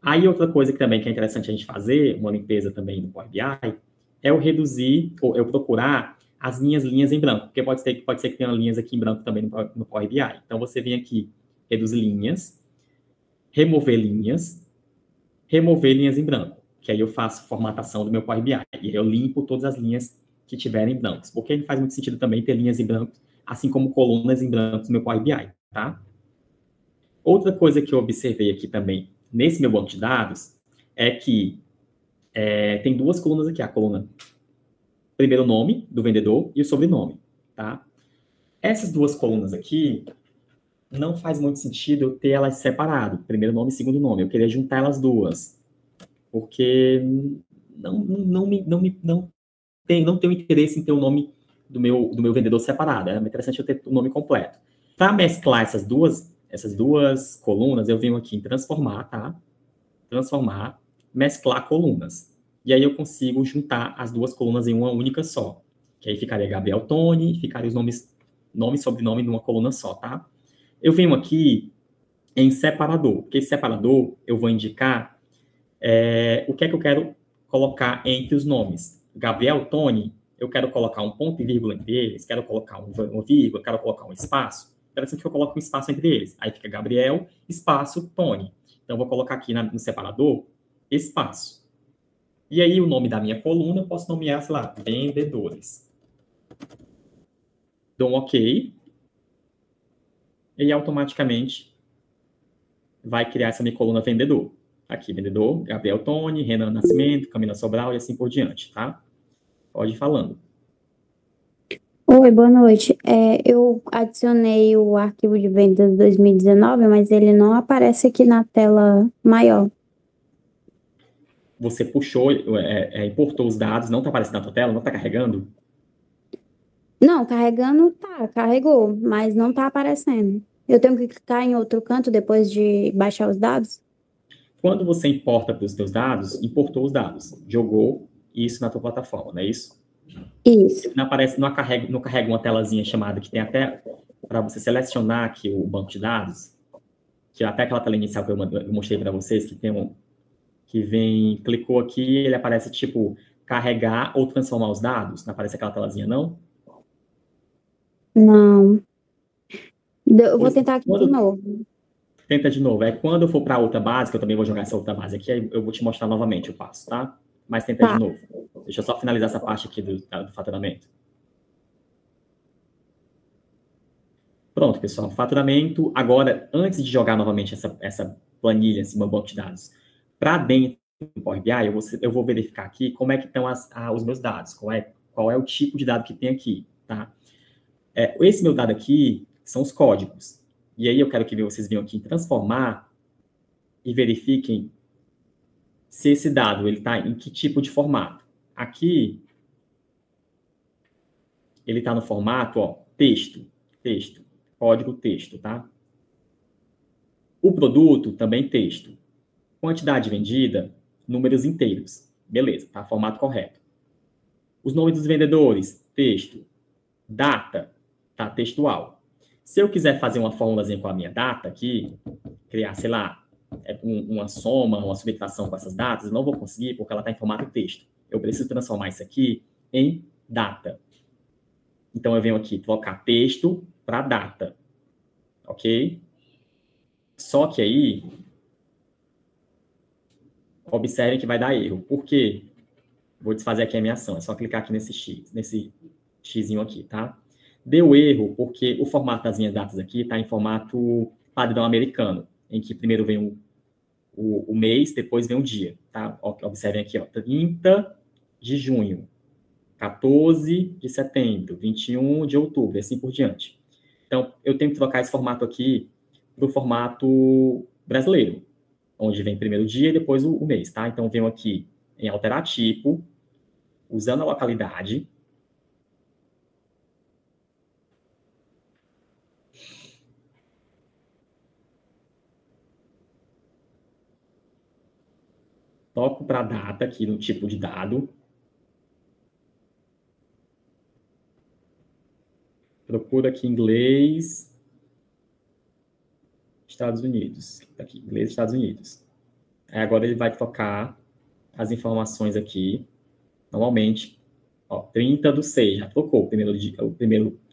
S1: Aí, outra coisa que também que é interessante a gente fazer, uma limpeza também no Power BI, é eu reduzir, ou eu procurar as minhas linhas em branco, porque pode ser que tenha linhas aqui em branco também no Power BI. Então, você vem aqui, reduzir linhas, remover linhas em branco, que aí eu faço formatação do meu Power BI, e eu limpo todas as linhas que tiverem brancos, porque não faz muito sentido também ter linhas em branco, assim como colunas em branco no meu Power BI, tá? Outra coisa que eu observei aqui também, nesse meu banco de dados, é que tem 2 colunas aqui, a coluna primeiro nome do vendedor e o sobrenome. tá? Essas duas colunas aqui, não faz muito sentido eu ter elas separado, primeiro nome e segundo nome. Eu queria juntar elas duas, porque não tenho interesse em ter o nome do meu vendedor separado. É interessante eu ter o nome completo. Para mesclar essas duas colunas, eu venho aqui em transformar, tá? Transformar, mesclar colunas. E aí eu consigo juntar as duas colunas em uma única só. Que aí ficaria Gabriel Tony, ficaria os nomes, nome e sobrenome numa coluna só, tá? Eu venho aqui em separador, porque esse separador eu vou indicar o que é que eu quero colocar entre os nomes. Gabriel, Tony, eu quero colocar um ponto e vírgula entre eles, quero colocar uma vírgula, quero colocar um espaço. Interessante que eu coloque um espaço entre eles. Aí fica Gabriel, espaço, Tony. Então, eu vou colocar aqui no separador, espaço. E aí, o nome da minha coluna, eu posso nomear, sei lá, vendedores. Dou um OK. E automaticamente vai criar essa minha coluna vendedor. Aqui, vendedor, Gabriel Tony, Renan Nascimento, Camila Sobral e assim por diante, tá? Pode ir falando.
S4: Oi, boa noite. Eu adicionei o arquivo de vendas 2019, mas ele não aparece aqui na tela maior.
S1: Você puxou, importou os dados, não está aparecendo na tua tela, não está carregando?
S4: Não, carregando tá, carregou, mas não tá aparecendo. Eu tenho que clicar em outro canto depois de baixar os dados?
S1: Quando você importa para os teus dados, importou os dados, jogou isso na tua plataforma, não é isso?
S4: Isso.
S1: Não aparece, não carrega uma telazinha chamada que tem até para você selecionar aqui o banco de dados, que é até aquela tela inicial que eu mostrei para vocês, que tem que vem, clicou aqui, ele aparece tipo carregar ou transformar os dados. Não aparece aquela telazinha, não?
S4: Não. Eu vou tentar aqui de novo.
S1: Tenta de novo. Quando eu for para outra base, que eu também vou jogar essa outra base aqui, aí eu vou te mostrar novamente o passo, tá? Mas tenta de novo. Deixa eu só finalizar essa parte aqui do faturamento. Pronto, pessoal. Faturamento. Agora, antes de jogar novamente essa planilha, esse meu banco de dados, para dentro do Power BI, eu vou verificar aqui como é que estão os meus dados, qual é o tipo de dado que tem aqui, tá? Esse meu dado aqui são os códigos. E aí eu quero que vocês venham aqui em transformar e verifiquem se esse dado ele está em que tipo de formato. Aqui, ele está no formato, ó, texto, código texto, tá? O produto também texto. Quantidade vendida, números inteiros. Beleza, tá? Formato correto. Os nomes dos vendedores, texto. Data, tá? Textual. Se eu quiser fazer uma formulazinha com a minha data aqui, criar, sei lá, uma soma, uma subtração com essas datas, eu não vou conseguir porque ela está em formato texto. Eu preciso transformar isso aqui em data. Então, eu venho aqui trocar texto para data. Ok? Só que aí, observem que vai dar erro. Por quê? Vou desfazer aqui a minha ação. É só clicar aqui nesse xizinho aqui, tá? Deu erro porque o formato das minhas datas aqui está em formato padrão americano, em que primeiro vem o mês, depois vem o dia, tá? Observem aqui, ó, 30 de junho, 14 de setembro, 21 de outubro, e assim por diante. Então, eu tenho que trocar esse formato aqui para o formato brasileiro, onde vem primeiro o dia e depois o mês, tá? Então, eu venho aqui em alterar tipo, usando a localidade. Toco para data aqui no tipo de dado. Procuro aqui inglês, Estados Unidos. Aqui, inglês, Estados Unidos. Aí agora ele vai trocar as informações aqui. Normalmente, ó, 30/6, já trocou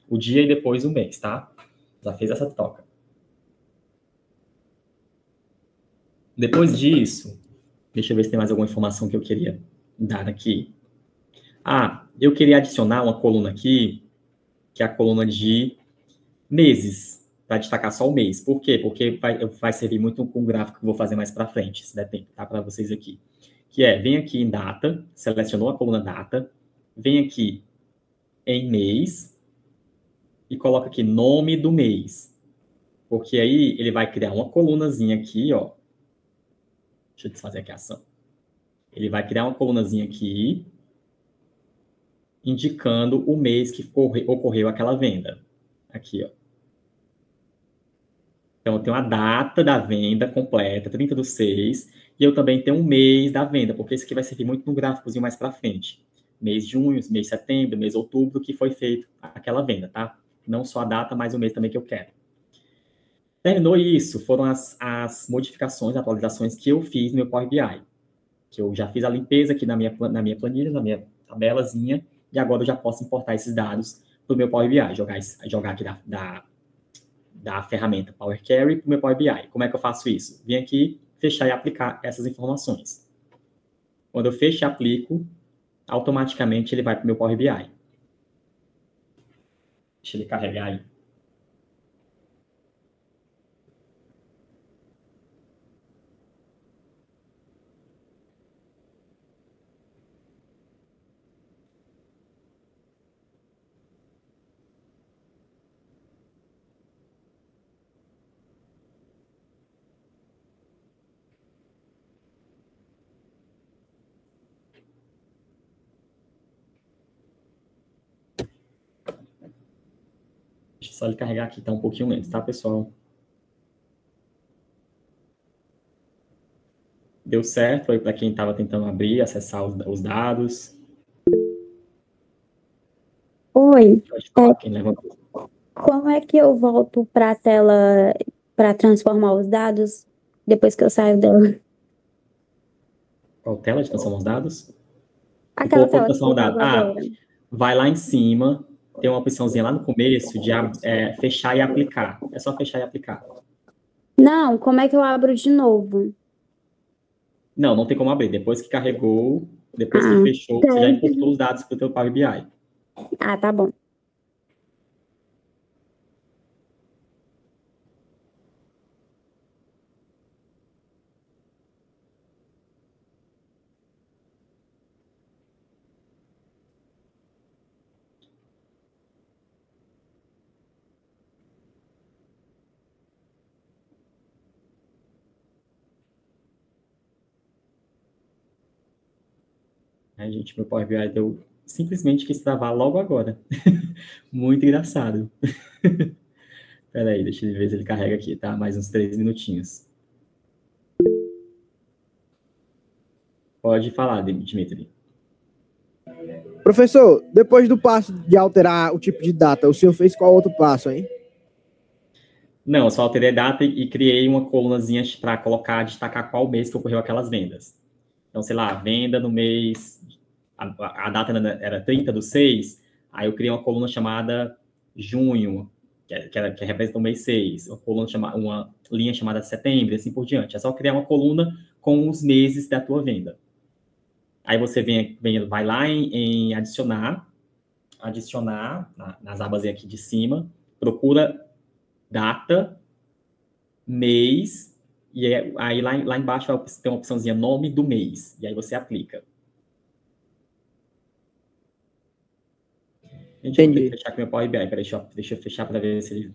S1: o dia e depois o mês, tá? Já fez essa troca. Depois disso, deixa eu ver se tem mais alguma informação que eu queria dar aqui. Eu queria adicionar uma coluna aqui, que é a coluna de meses, para destacar só o mês. Por quê? Porque vai servir muito com o gráfico que eu vou fazer mais para frente, se der tempo, tá? Para vocês aqui. Vem aqui em data, selecionou a coluna data, vem aqui em mês, e coloca aqui nome do mês. Porque aí ele vai criar uma colunazinha aqui, ó. Deixa eu desfazer aqui a ação. Ele vai criar uma colunazinha aqui, indicando o mês que ocorreu aquela venda. Aqui, ó. Então, eu tenho a data da venda completa, 30/6, e eu também tenho um mês da venda, porque isso aqui vai servir muito no gráficozinho mais para frente. Mês de junho, mês de setembro, mês de outubro, que foi feito aquela venda, tá? Não só a data, mas o mês também que eu quero. Terminou isso, foram as modificações, atualizações que eu fiz no meu Power BI. Que eu já fiz a limpeza aqui na minha planilha, na minha tabelazinha, e agora eu já posso importar esses dados para o meu Power BI, jogar aqui da ferramenta Power Query para o meu Power BI. Como é que eu faço isso? Vim aqui, fechar e aplicar essas informações. Quando eu fecho e aplico, automaticamente ele vai para o meu Power BI. Deixa ele carregar aí. Deixa só ele carregar aqui, tá um pouquinho lento, tá, pessoal? Deu certo aí para quem estava tentando abrir, acessar os dados.
S4: Oi. Como é que eu volto para a tela para transformar os dados depois que eu saio dela?
S1: Qual tela de transformar os dados?
S4: Aquela tela que eu tava agora.
S1: Vai lá em cima, tem uma opçãozinha lá no começo de fechar e aplicar. É só fechar e aplicar.
S4: Não, como é que eu abro de novo?
S1: Não tem como abrir. Depois que carregou, depois que fechou, você já importou os dados para o teu Power BI.
S4: Ah, tá bom.
S1: Gente, meu Power BI deu simplesmente quis travar logo agora. Muito engraçado. Espera aí, deixa eu ver se ele carrega aqui, tá? Mais uns 3 minutinhos. Pode falar, Dimitri.
S5: Professor, depois do passo de alterar o tipo de data, o senhor fez qual outro passo, hein?
S1: Não, eu só alterei data e criei uma colunazinha para colocar, destacar qual mês que ocorreu aquelas vendas. Então, sei lá, venda no mês, a data era 30/6, aí eu criei uma coluna chamada junho, que representa o mês 6, uma linha chamada setembro, e assim por diante. É só criar uma coluna com os meses da tua venda. Aí você vai lá em adicionar nas abas aqui de cima, procura data, mês, e aí lá embaixo tem uma opçãozinha nome do mês, e aí você aplica. Gente, eu vou ter que fechar com o meu Power BI, peraí, deixa eu fechar para ver se ele...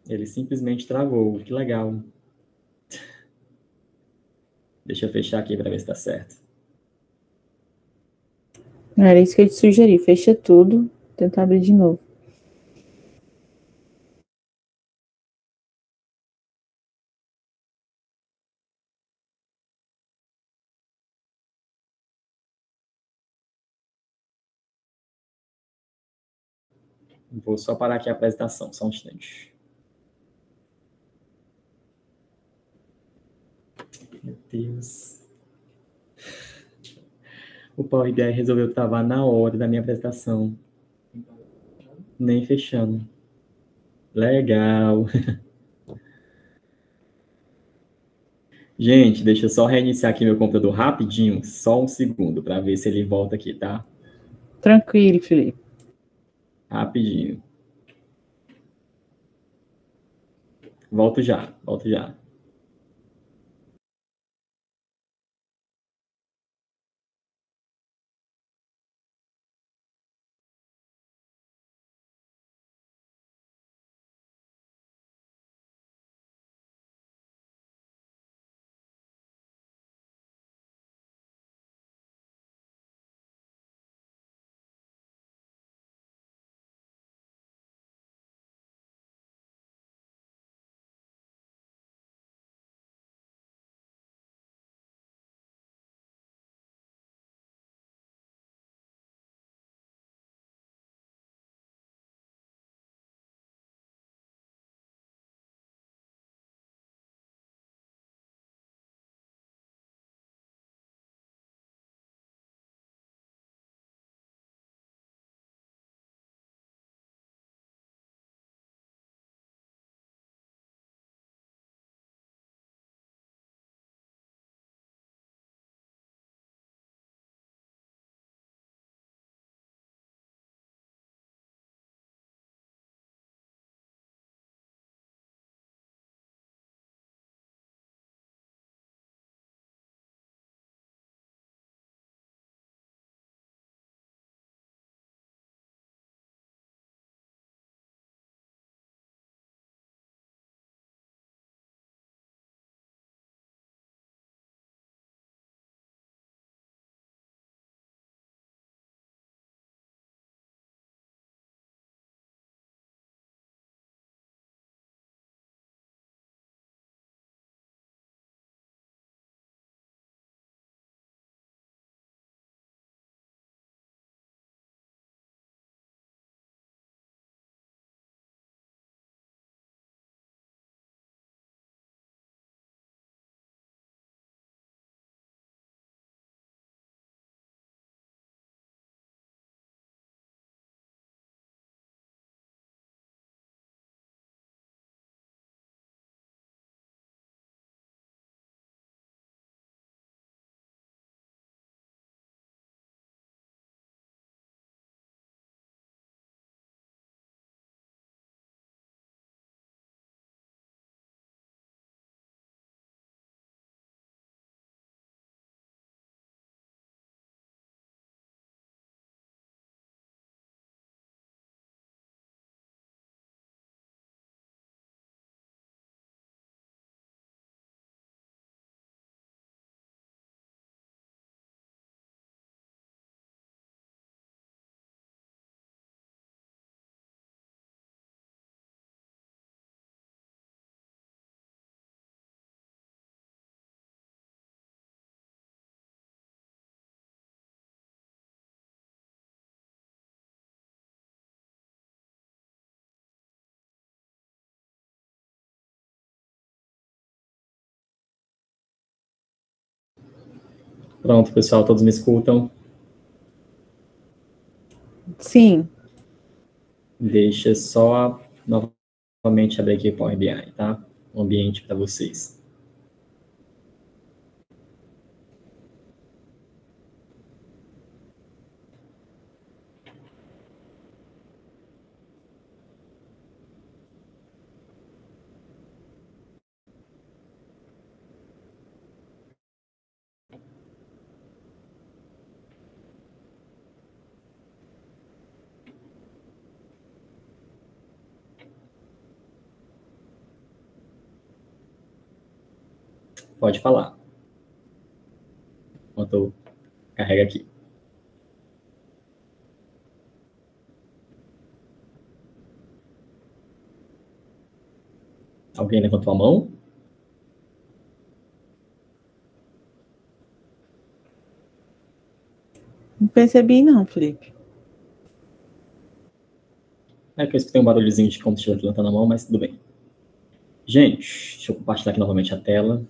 S1: Ele simplesmente travou, que legal. Deixa eu fechar aqui para ver se tá certo.
S2: Era isso que eu te sugeri, fecha tudo, tenta abrir de novo.
S1: Vou só parar aqui a apresentação, só um instante. Meu Deus. O Power BI resolveu travar na hora da minha apresentação. Nem fechando. Legal. Gente, deixa eu só reiniciar aqui meu computador rapidinho, só um segundo, para ver se ele volta aqui, tá?
S2: Tranquilo, Felipe.
S1: Rapidinho. Volto já. Pronto, pessoal, todos me escutam?
S2: Sim.
S1: Deixa só novamente abrir aqui o Power BI, tá? Um ambiente para vocês. Pode falar. Enquanto eu carrego aqui. Alguém levantou a mão?
S2: Não percebi não, Felipe.
S1: É que eu escutei um barulhozinho de como se estivesse levantando a mão, mas tudo bem. Gente, deixa eu compartilhar aqui novamente a tela.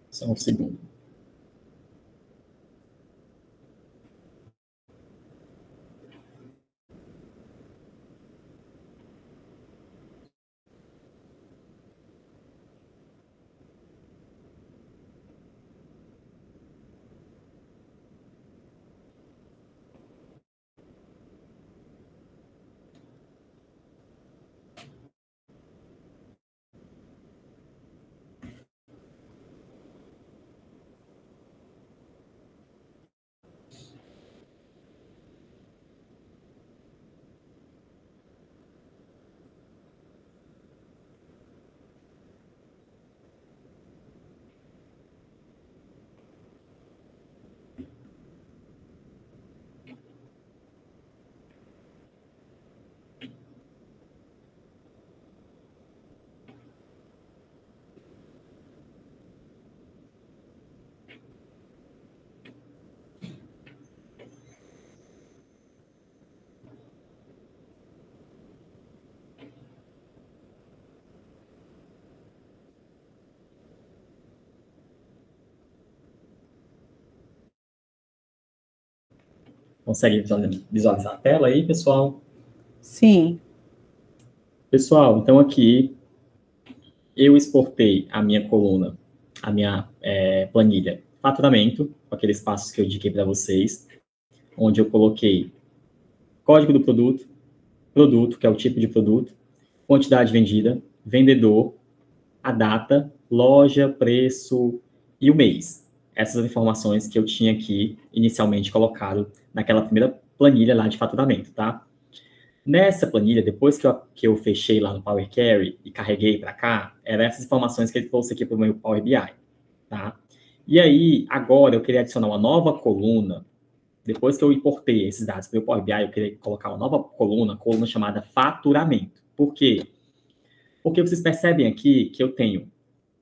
S1: Só um segundo. Consegue visualizar a tela aí, pessoal?
S2: Sim.
S1: Pessoal, então aqui eu exportei a minha coluna, a minha planilha faturamento, com aqueles passos que eu indiquei para vocês, onde eu coloquei código do produto, produto, que é o tipo de produto, quantidade vendida, vendedor, a data, loja, preço e o mês. Essas informações que eu tinha aqui inicialmente colocado naquela primeira planilha lá de faturamento, tá? Nessa planilha, depois que eu fechei lá no Power Query e carreguei para cá, eram essas informações que ele trouxe aqui para o meu Power BI, tá? E aí, agora eu queria adicionar uma nova coluna. Depois que eu importei esses dados para o Power BI, eu queria colocar uma nova coluna chamada faturamento. Por quê? Porque vocês percebem aqui que eu tenho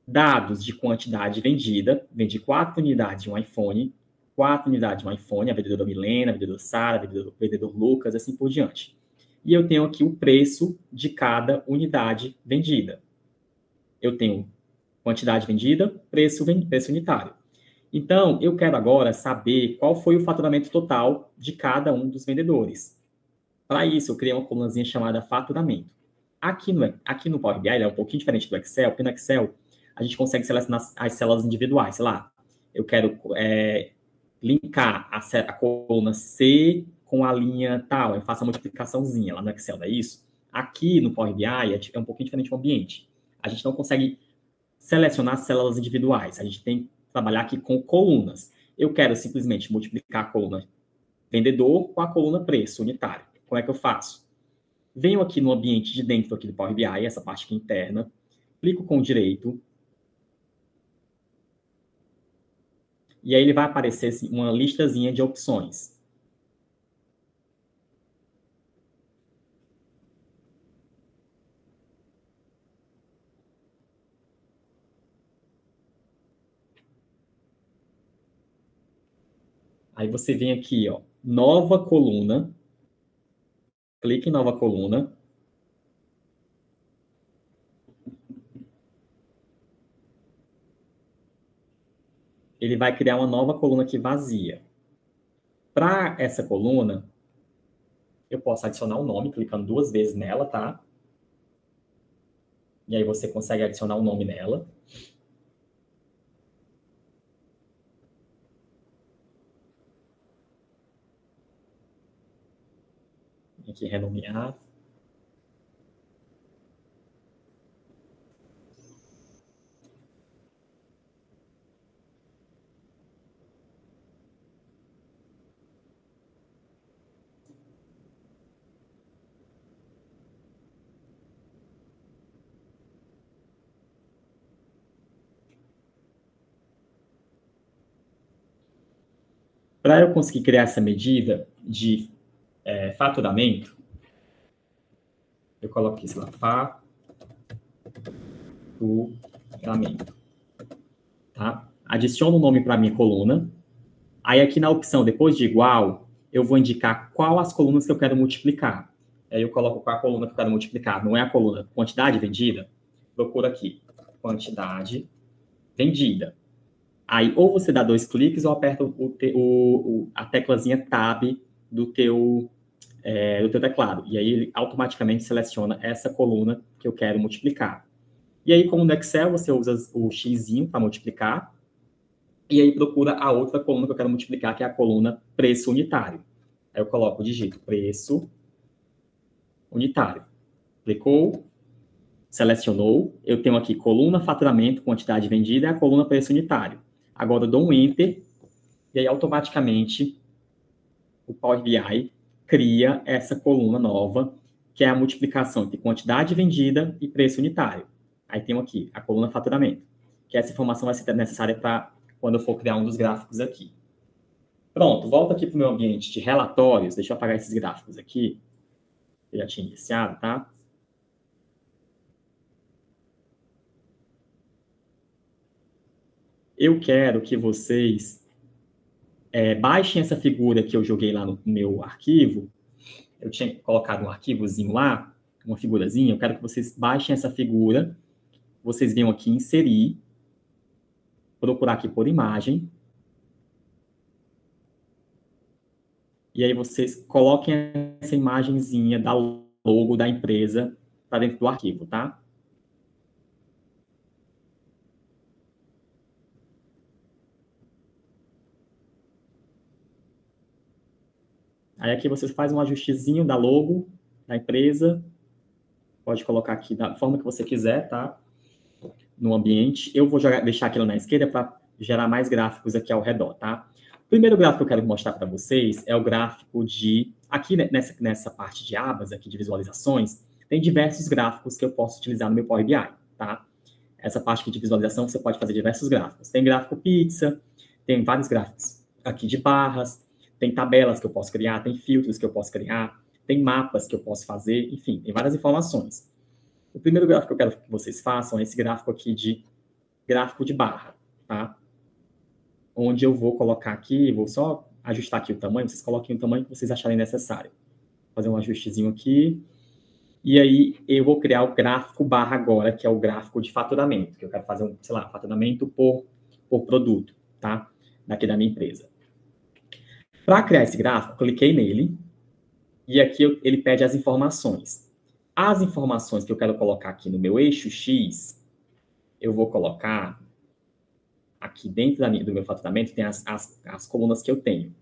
S1: dados de quantidade vendida, vendi 4 unidades de um iPhone, 4 unidades de um iPhone, a vendedora Milena, a vendedora Sara, a vendedor Lucas, assim por diante. E eu tenho aqui o preço de cada unidade vendida. Eu tenho quantidade vendida, preço unitário. Então, eu quero agora saber qual foi o faturamento total de cada um dos vendedores. Para isso, eu criei uma colunazinha chamada faturamento. Aqui no Power BI, ele é um pouquinho diferente do Excel, porque no Excel a gente consegue selecionar as células individuais. Sei lá, eu quero linkar a coluna C com a linha tal, eu faço a multiplicaçãozinha lá no Excel, não é isso? Aqui no Power BI é um pouquinho diferente o ambiente. A gente não consegue selecionar células individuais, a gente tem que trabalhar aqui com colunas. Eu quero simplesmente multiplicar a coluna vendedor com a coluna preço unitário. Como é que eu faço? Venho aqui no ambiente de dentro aqui do Power BI, essa parte aqui interna, clico com o direito, e aí ele vai aparecer assim, uma listazinha de opções. Aí você vem aqui, ó, nova coluna. Clique em nova coluna. Ele vai criar uma nova coluna aqui vazia. Para essa coluna, eu posso adicionar um nome, clicando 2 vezes nela, tá? E aí você consegue adicionar um nome nela. Aqui, renomear. Para eu conseguir criar essa medida de faturamento, eu coloco aqui, sei lá, faturamento. Tá? Adiciono o nome para a minha coluna. Aí aqui na opção, depois de igual, eu vou indicar qual as colunas que eu quero multiplicar. Aí eu coloco qual a coluna que eu quero multiplicar. Não é a coluna quantidade vendida? Procura aqui, quantidade vendida. Aí, ou você dá 2 cliques ou aperta a teclazinha Tab do teu teclado. E aí, ele automaticamente seleciona essa coluna que eu quero multiplicar. E aí, como no Excel, você usa o xizinho para multiplicar. E aí, procura a outra coluna que eu quero multiplicar, que é a coluna preço unitário. Aí eu coloco, digito preço unitário. Clicou, selecionou. Eu tenho aqui coluna faturamento, quantidade vendida, e a coluna preço unitário. Agora eu dou um Enter, e aí automaticamente o Power BI cria essa coluna nova, que é a multiplicação entre quantidade vendida e preço unitário. Aí tenho aqui a coluna faturamento, que essa informação vai ser necessária para quando eu for criar um dos gráficos aqui. Pronto, volto aqui para o meu ambiente de relatórios. Deixa eu apagar esses gráficos aqui. Eu já tinha iniciado, tá? Eu quero que vocês baixem essa figura que eu joguei lá no meu arquivo. Eu tinha colocado um arquivozinho lá, uma figurazinha. Eu quero que vocês baixem essa figura. Vocês venham aqui inserir. Procurar aqui por imagem. E aí vocês coloquem essa imagenzinha da logo da empresa para dentro do arquivo, tá? Aí aqui você faz um ajustezinho da logo da empresa. Pode colocar aqui da forma que você quiser, tá? No ambiente. Eu vou deixar aquilo na esquerda para gerar mais gráficos aqui ao redor, tá? O primeiro gráfico que eu quero mostrar para vocês é o gráfico de... Aqui nessa parte de abas, aqui de visualizações, tem diversos gráficos que eu posso utilizar no meu Power BI, tá? Essa parte aqui de visualização, você pode fazer diversos gráficos. Tem gráfico pizza, tem vários gráficos aqui de barras, tem tabelas que eu posso criar, tem filtros que eu posso criar, tem mapas que eu posso fazer, enfim, tem várias informações. O primeiro gráfico que eu quero que vocês façam é esse gráfico aqui de gráfico de barra, tá? Onde eu vou colocar aqui, vou só ajustar aqui o tamanho, vocês coloquem o tamanho que vocês acharem necessário. Fazer um ajustezinho aqui. E aí, eu vou criar o gráfico barra agora, que é o gráfico de faturamento, que eu quero fazer sei lá, faturamento por produto, tá? Daqui da minha empresa. Para criar esse gráfico, cliquei nele, e aqui ele pede as informações. As informações que eu quero colocar aqui no meu eixo X, eu vou colocar aqui dentro do meu faturamento, tem as colunas que eu tenho.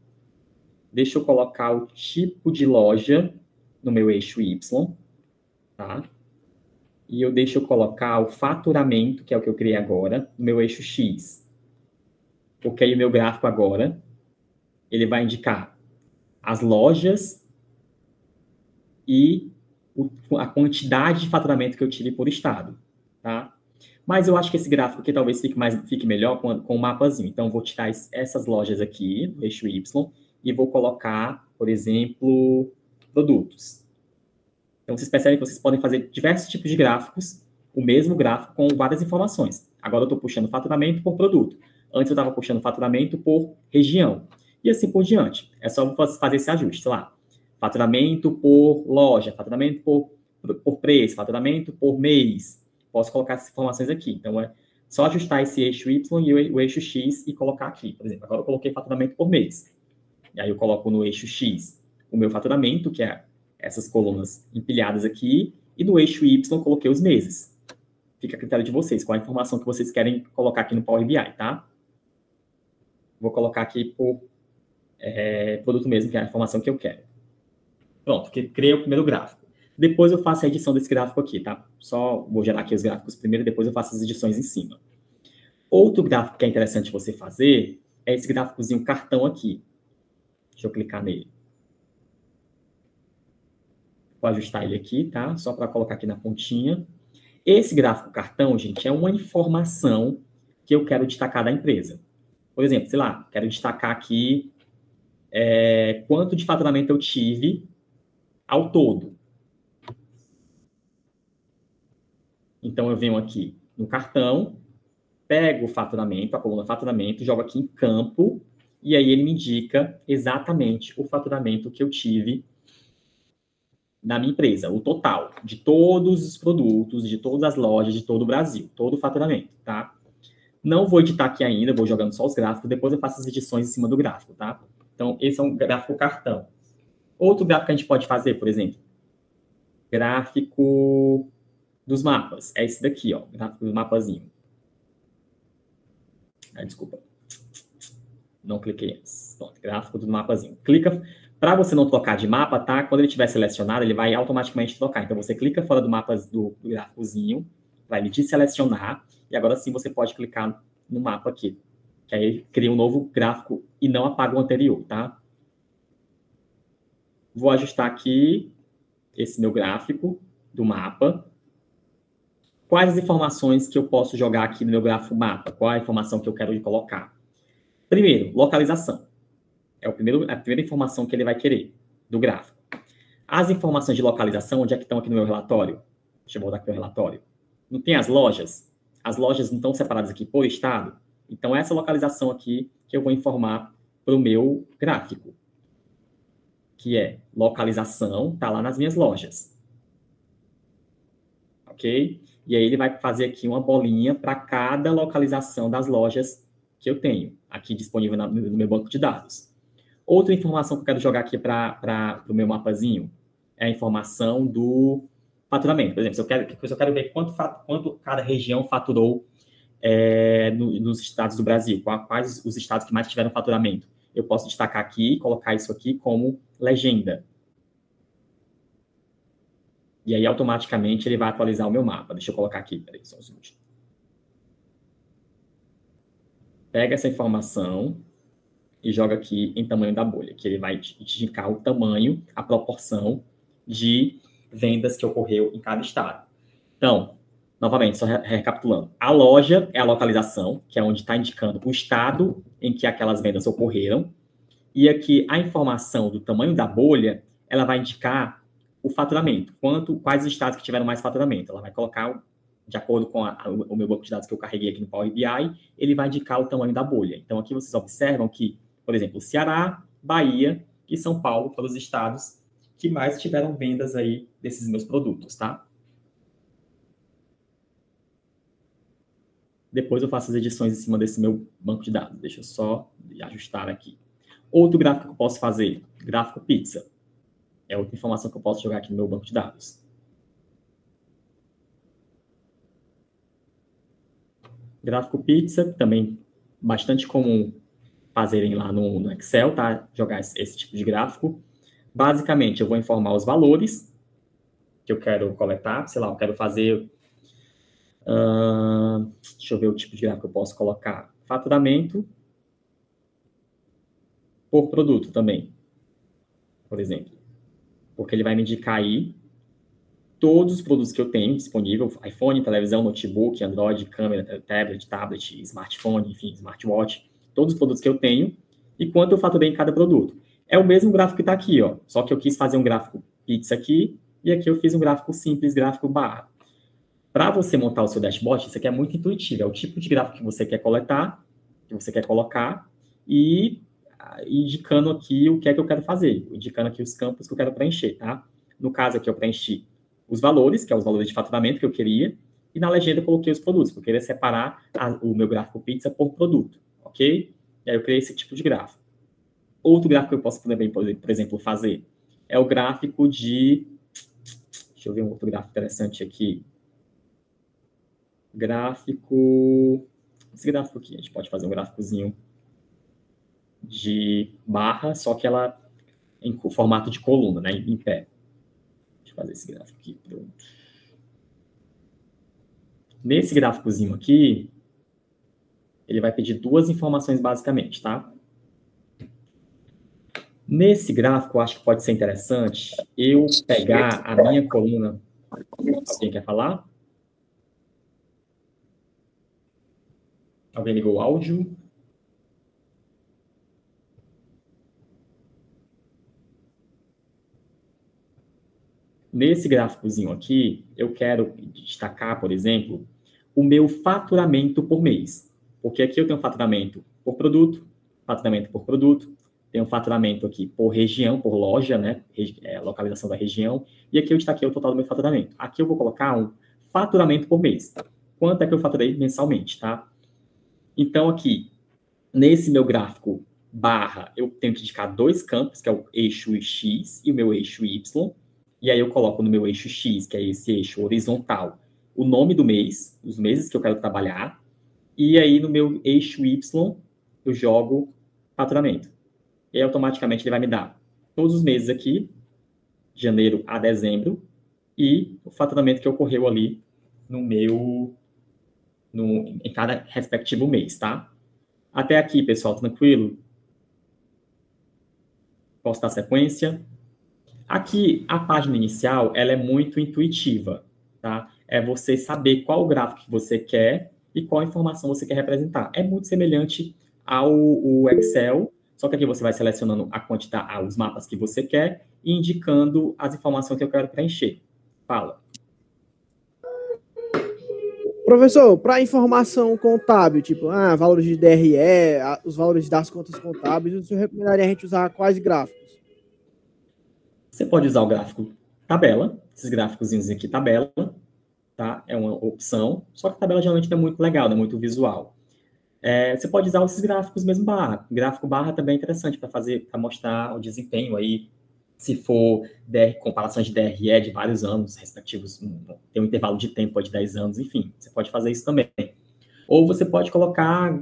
S1: Deixa eu colocar o tipo de loja no meu eixo Y, tá? E deixo eu colocar o faturamento, que é o que eu criei agora, no meu eixo X. Porque aí o meu gráfico agora, ele vai indicar as lojas e a quantidade de faturamento que eu tive por estado, tá? Mas eu acho que esse gráfico aqui talvez fique melhor com o mapazinho. Então, eu vou tirar essas lojas aqui, no eixo Y, e vou colocar, por exemplo, produtos. Então, vocês percebem que vocês podem fazer diversos tipos de gráficos, o mesmo gráfico com várias informações. Agora eu estou puxando faturamento por produto. Antes eu estava puxando faturamento por região. e assim por diante. É só fazer esse ajuste, sei lá, faturamento por loja, faturamento por preço, faturamento por mês. Posso colocar essas informações aqui. Então, é só ajustar esse eixo Y e o eixo X e colocar aqui. Por exemplo, agora eu coloquei faturamento por mês. E aí eu coloco no eixo X o meu faturamento, que é essas colunas empilhadas aqui, e no eixo Y eu coloquei os meses. Fica a critério de vocês, qual a informação que vocês querem colocar aqui no Power BI, tá? Vou colocar aqui por produto mesmo, que é a informação que eu quero. Pronto, criei o primeiro gráfico. Depois eu faço a edição desse gráfico aqui, tá? Só vou gerar aqui os gráficos primeiro e depois eu faço as edições em cima. Outro gráfico que é interessante você fazer é esse gráficozinho cartão aqui. Deixa eu clicar nele. Vou ajustar ele aqui, tá? Só para colocar aqui na pontinha. Esse gráfico cartão, gente, é uma informação que eu quero destacar da empresa. Por exemplo, sei lá, quero destacar aqui quanto de faturamento eu tive ao todo. Então, eu venho aqui no cartão, pego o faturamento, a coluna faturamento, jogo aqui em campo, e aí ele me indica exatamente o faturamento que eu tive da minha empresa, o total de todos os produtos, de todas as lojas, de todo o Brasil, todo o faturamento, tá? Não vou editar aqui ainda, vou jogando só os gráficos, depois eu faço as edições em cima do gráfico, tá? Então, esse é um gráfico cartão. Outro gráfico que a gente pode fazer, por exemplo, gráfico dos mapas. É esse daqui, ó, gráfico do mapazinho. Desculpa. Não cliquei antes. Pronto, gráfico do mapazinho. Clica, para você não trocar de mapa, tá? Quando ele estiver selecionado, ele vai automaticamente trocar. Então, você clica fora do mapa do gráficozinho, vai ele deselecionar, e agora sim você pode clicar no mapa aqui. Que aí cria um novo gráfico e não apaga o anterior, tá? Vou ajustar aqui esse meu gráfico do mapa. Quais as informações que eu posso jogar aqui no meu gráfico mapa? Qual a informação que eu quero colocar? Primeiro, localização. É a primeira informação que ele vai querer do gráfico. As informações de localização, onde é que estão aqui no meu relatório? Deixa eu voltar aqui no relatório. Não tem as lojas? As lojas não estão separadas aqui por estado? Então, essa localização aqui que eu vou informar para o meu gráfico. Que é localização, está lá nas minhas lojas. Ok? E aí ele vai fazer aqui uma bolinha para cada localização das lojas que eu tenho, aqui disponível no meu banco de dados. Outra informação que eu quero jogar aqui para o meu mapazinho é a informação do faturamento. Por exemplo, se eu quero ver quanto cada região faturou nos estados do Brasil, quais os estados que mais tiveram faturamento. Eu posso destacar aqui, colocar isso aqui como legenda. E aí, automaticamente, ele vai atualizar o meu mapa. Deixa eu colocar aqui, peraí, só um segundo. Pega essa informação e joga aqui em tamanho da bolha, que ele vai te indicar o tamanho, a proporção de vendas que ocorreu em cada estado. Então, novamente, só recapitulando. A loja é a localização, que é onde está indicando o estado em que aquelas vendas ocorreram. E aqui, a informação do tamanho da bolha, ela vai indicar o faturamento, quais os estados que tiveram mais faturamento. Ela vai colocar, de acordo com o meu banco de dados que eu carreguei aqui no Power BI, ele vai indicar o tamanho da bolha. Então, aqui vocês observam que, por exemplo, Ceará, Bahia e São Paulo foram os estados que mais tiveram vendas aí desses meus produtos, tá? Depois eu faço as edições em cima desse meu banco de dados. Deixa eu só ajustar aqui. Outro gráfico que eu posso fazer, gráfico pizza. É outra informação que eu posso jogar aqui no meu banco de dados. Gráfico pizza, também bastante comum fazerem lá no Excel, tá? Jogar esse tipo de gráfico. Basicamente, eu vou informar os valores que eu quero coletar. Sei lá, eu quero fazer... deixa eu ver o tipo de gráfico que eu posso colocar. Faturamento por produto também, por exemplo. Porque ele vai me indicar aí todos os produtos que eu tenho disponível, iPhone, televisão, notebook, Android, câmera, tablet, smartphone, enfim, smartwatch, todos os produtos que eu tenho e quanto eu faturei em cada produto. É o mesmo gráfico que está aqui, ó, só que eu quis fazer um gráfico pizza aqui e aqui eu fiz um gráfico simples, gráfico barra. Para você montar o seu dashboard, isso aqui é muito intuitivo, é o tipo de gráfico que você quer coletar, que você quer colocar e indicando aqui o que é que eu quero fazer, indicando aqui os campos que eu quero preencher, tá? No caso aqui, eu preenchi os valores, que é os valores de faturamento que eu queria, e na legenda eu coloquei os produtos, porque eu queria separar o meu gráfico pizza por produto, ok? E aí eu criei esse tipo de gráfico. Outro gráfico que eu posso também, por exemplo, fazer é o gráfico de... Deixa eu ver um outro gráfico interessante aqui. Gráfico... Esse gráfico aqui, a gente pode fazer um gráficozinho de barra, só que ela em formato de coluna, né, em pé. Deixa eu fazer esse gráfico aqui, pronto. Nesse gráficozinho aqui, ele vai pedir duas informações basicamente, tá? Nesse gráfico, eu acho que pode ser interessante eu pegar a minha coluna. Alguém quer falar? Alguém ligou o áudio? Nesse gráficozinho aqui, eu quero destacar, por exemplo, o meu faturamento por mês. Porque aqui eu tenho faturamento por produto, tenho faturamento aqui por região, por loja, né? Localização da região. E aqui eu destaquei o total do meu faturamento. Aqui eu vou colocar um faturamento por mês. Quanto é que eu faturei mensalmente, tá? Então, aqui, nesse meu gráfico barra, eu tenho que indicar dois campos, que é o eixo X e o meu eixo Y. E aí eu coloco no meu eixo X, que é esse eixo horizontal, o nome do mês, os meses que eu quero trabalhar. E aí no meu eixo Y, eu jogo faturamento. E aí, automaticamente ele vai me dar todos os meses aqui, de janeiro a dezembro, e o faturamento que ocorreu ali em cada respectivo mês, tá? Até aqui, pessoal, tranquilo? Posso dar sequência? Aqui, a página inicial, ela é muito intuitiva, tá? É você saber qual gráfico que você quer e qual informação você quer representar. É muito semelhante ao Excel, só que aqui você vai selecionando a quantidade, os mapas que você quer e indicando as informações que eu quero preencher. Fala.
S5: Professor, para informação contábil, tipo, valores de DRE, os valores das contas contábeis, o senhor recomendaria a gente usar quais gráficos?
S1: Você pode usar o gráfico tabela, esses gráficozinhos aqui, tabela, tá? É uma opção, só que a tabela geralmente não é muito legal, não é muito visual. Você pode usar esses gráficos mesmo barra. Gráfico barra também é interessante para mostrar o desempenho aí, se for comparações de DRE de vários anos respectivos, tem um intervalo de tempo de 10 anos, enfim, você pode fazer isso também. Ou você pode colocar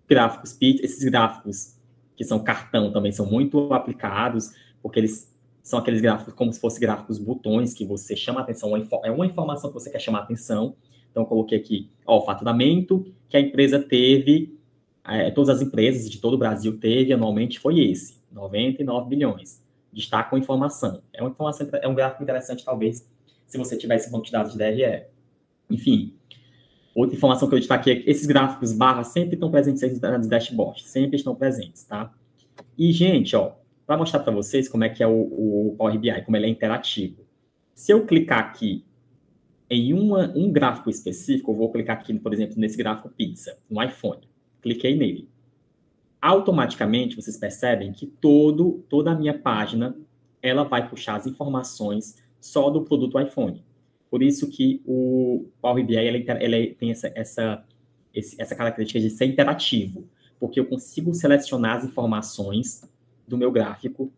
S1: gráficos PIX, esses gráficos que são cartão também são muito aplicados, porque eles são aqueles gráficos como se fossem gráficos botões que você chama a atenção, é uma informação que você quer chamar a atenção. Então, eu coloquei aqui, o faturamento que a empresa teve, todas as empresas de todo o Brasil teve anualmente foi esse, 99 bilhões. Destaca uma informação. É um gráfico interessante, talvez, se você tiver esse banco de dados de DRE. Enfim, outra informação que eu destaquei é que esses gráficos barra sempre estão presentes nos dashboards, sempre estão presentes, tá? E, gente, para mostrar para vocês como é que é o Power BI, como ele é interativo. Se eu clicar aqui em um gráfico específico, eu vou clicar aqui, por exemplo, nesse gráfico pizza, no iPhone. Cliquei nele. Automaticamente, vocês percebem que toda a minha página, ela vai puxar as informações só do produto iPhone. Por isso que o Power BI ele tem essa característica de ser interativo, porque eu consigo selecionar as informações do meu gráfico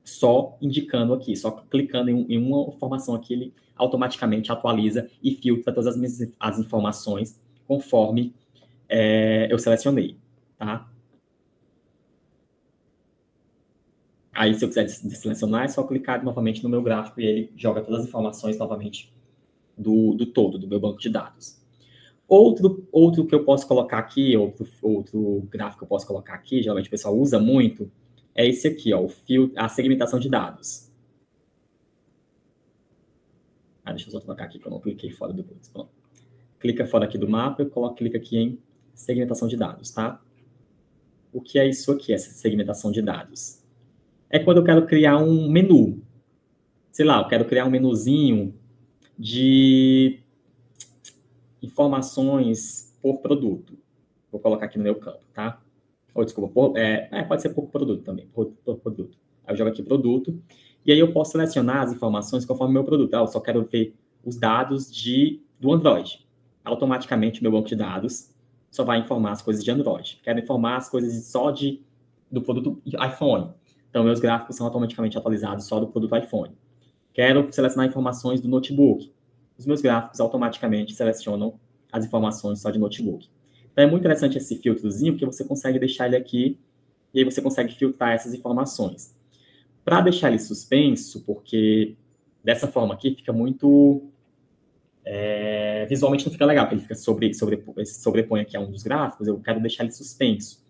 S1: só indicando aqui, só clicando em uma informação aqui, ele automaticamente atualiza e filtra todas as informações conforme eu selecionei, tá? Aí, se eu quiser selecionar, é só clicar novamente no meu gráfico e ele joga todas as informações novamente do todo, do meu banco de dados. Outro que eu posso colocar aqui, outro gráfico que eu posso colocar aqui, geralmente o pessoal usa muito, é esse aqui, a segmentação de dados. Deixa eu só colocar aqui, que eu não cliquei fora do Books. Pronto. Clica fora aqui do mapa e clica aqui em segmentação de dados, tá? O que é isso aqui, essa segmentação de dados? É quando eu quero criar um menu. Sei lá, eu quero criar um menuzinho de informações por produto. Vou colocar aqui no meu campo, tá? ou desculpa, pode ser por produto também, por produto. Aí eu jogo aqui produto, e aí eu posso selecionar as informações conforme o meu produto. Eu só quero ver os dados do Android. Automaticamente, o meu banco de dados só vai informar as coisas de Android. Quero informar as coisas só do produto iPhone. Então, meus gráficos são automaticamente atualizados só do produto iPhone. Quero selecionar informações do notebook. Os meus gráficos automaticamente selecionam as informações só de notebook. Então, é muito interessante esse filtrozinho, porque você consegue deixar ele aqui, e aí você consegue filtrar essas informações. Para deixar ele suspenso, porque dessa forma aqui fica muito... visualmente não fica legal, porque ele fica sobrepõe aqui a um dos gráficos, eu quero deixar ele suspenso.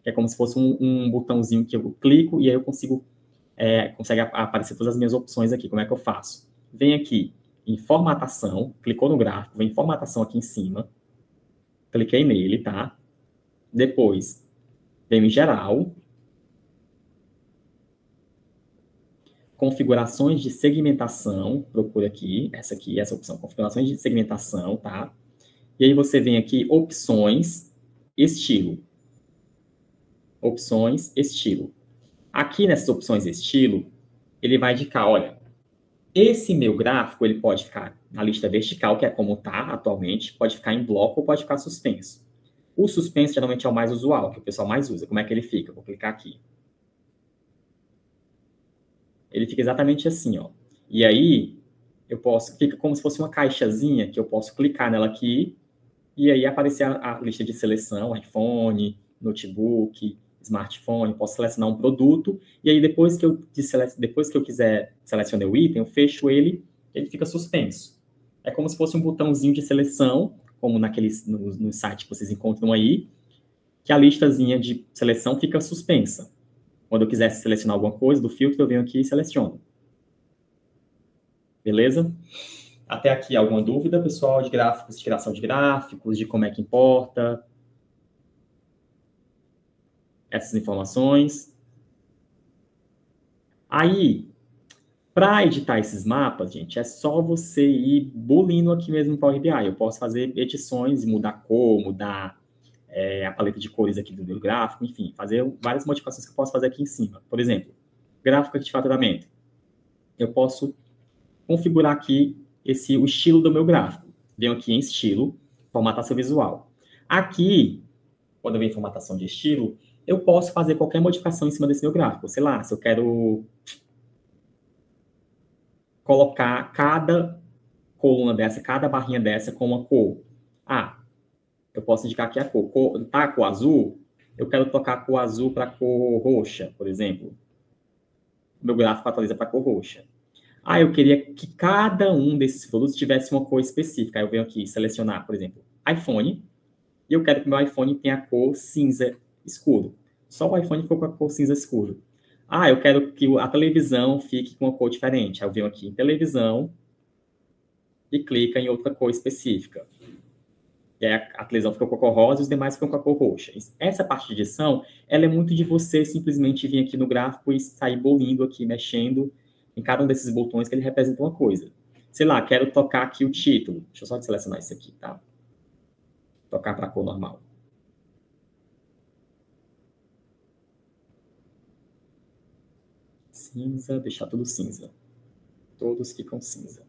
S1: Que é como se fosse um botãozinho que eu clico e aí eu consegue aparecer todas as minhas opções aqui. Como é que eu faço? Vem aqui em formatação, clicou no gráfico, vem em formatação aqui em cima, cliquei nele, tá? Depois, vem em geral, configurações de segmentação, procura aqui, essa opção, configurações de segmentação, tá? E aí você vem aqui, opções, estilo. Opções, estilo. Aqui nessas opções estilo, ele vai indicar, olha, esse meu gráfico, ele pode ficar na lista vertical, que é como está atualmente, pode ficar em bloco ou pode ficar suspenso. O suspenso geralmente é o mais usual, que o pessoal mais usa. Como é que ele fica? Vou clicar aqui. Ele fica exatamente assim, ó. E aí, fica como se fosse uma caixazinha que eu posso clicar nela aqui e aí aparecer a lista de seleção, iPhone, notebook, smartphone, posso selecionar um produto, e aí depois que eu quiser selecionar o item, eu fecho ele fica suspenso. É como se fosse um botãozinho de seleção, como no site que vocês encontram aí, que a listazinha de seleção fica suspensa. Quando eu quiser selecionar alguma coisa do filtro, eu venho aqui e seleciono. Beleza? Até aqui, alguma dúvida, pessoal, de gráficos, de criação de gráficos, de como é que importa essas informações. Aí, para editar esses mapas, gente, é só você ir bolindo aqui mesmo no Power BI. Eu posso fazer edições, mudar a cor, mudar a paleta de cores aqui do meu gráfico, enfim, fazer várias modificações que eu posso fazer aqui em cima. Por exemplo, gráfico de faturamento. Eu posso configurar aqui o estilo do meu gráfico. Venho aqui em estilo, formatação visual. Aqui, quando eu venho em formatação de estilo, eu posso fazer qualquer modificação em cima desse meu gráfico. Sei lá, se eu quero colocar cada coluna dessa, cada barrinha dessa com uma cor. Eu posso indicar aqui a cor. Tá a cor azul, eu quero trocar a cor azul para a cor roxa, por exemplo. Meu gráfico atualiza para a cor roxa. Eu queria que cada um desses produtos tivesse uma cor específica. Aí eu venho aqui selecionar, por exemplo, iPhone, e eu quero que o meu iPhone tenha a cor cinza escuro. Só o iPhone ficou com a cor cinza escuro. Eu quero que a televisão fique com uma cor diferente. Aí eu venho aqui em televisão e clica em outra cor específica. E aí a televisão fica com a cor rosa e os demais ficam com a cor roxa. Essa parte de edição, ela é muito de você simplesmente vir aqui no gráfico e sair bolindo aqui, mexendo em cada um desses botões que ele representa uma coisa. Sei lá, quero tocar aqui o título. Deixa eu só selecionar isso aqui, tá? Tocar para a cor normal. Cinza, deixar tudo cinza. Todos ficam cinza.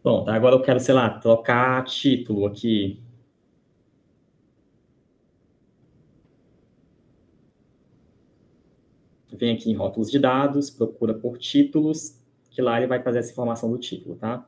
S1: Bom, tá, agora eu quero, sei lá, trocar título aqui. Vem aqui em rótulos de dados, procura por títulos, que lá ele vai fazer essa informação do título, tá?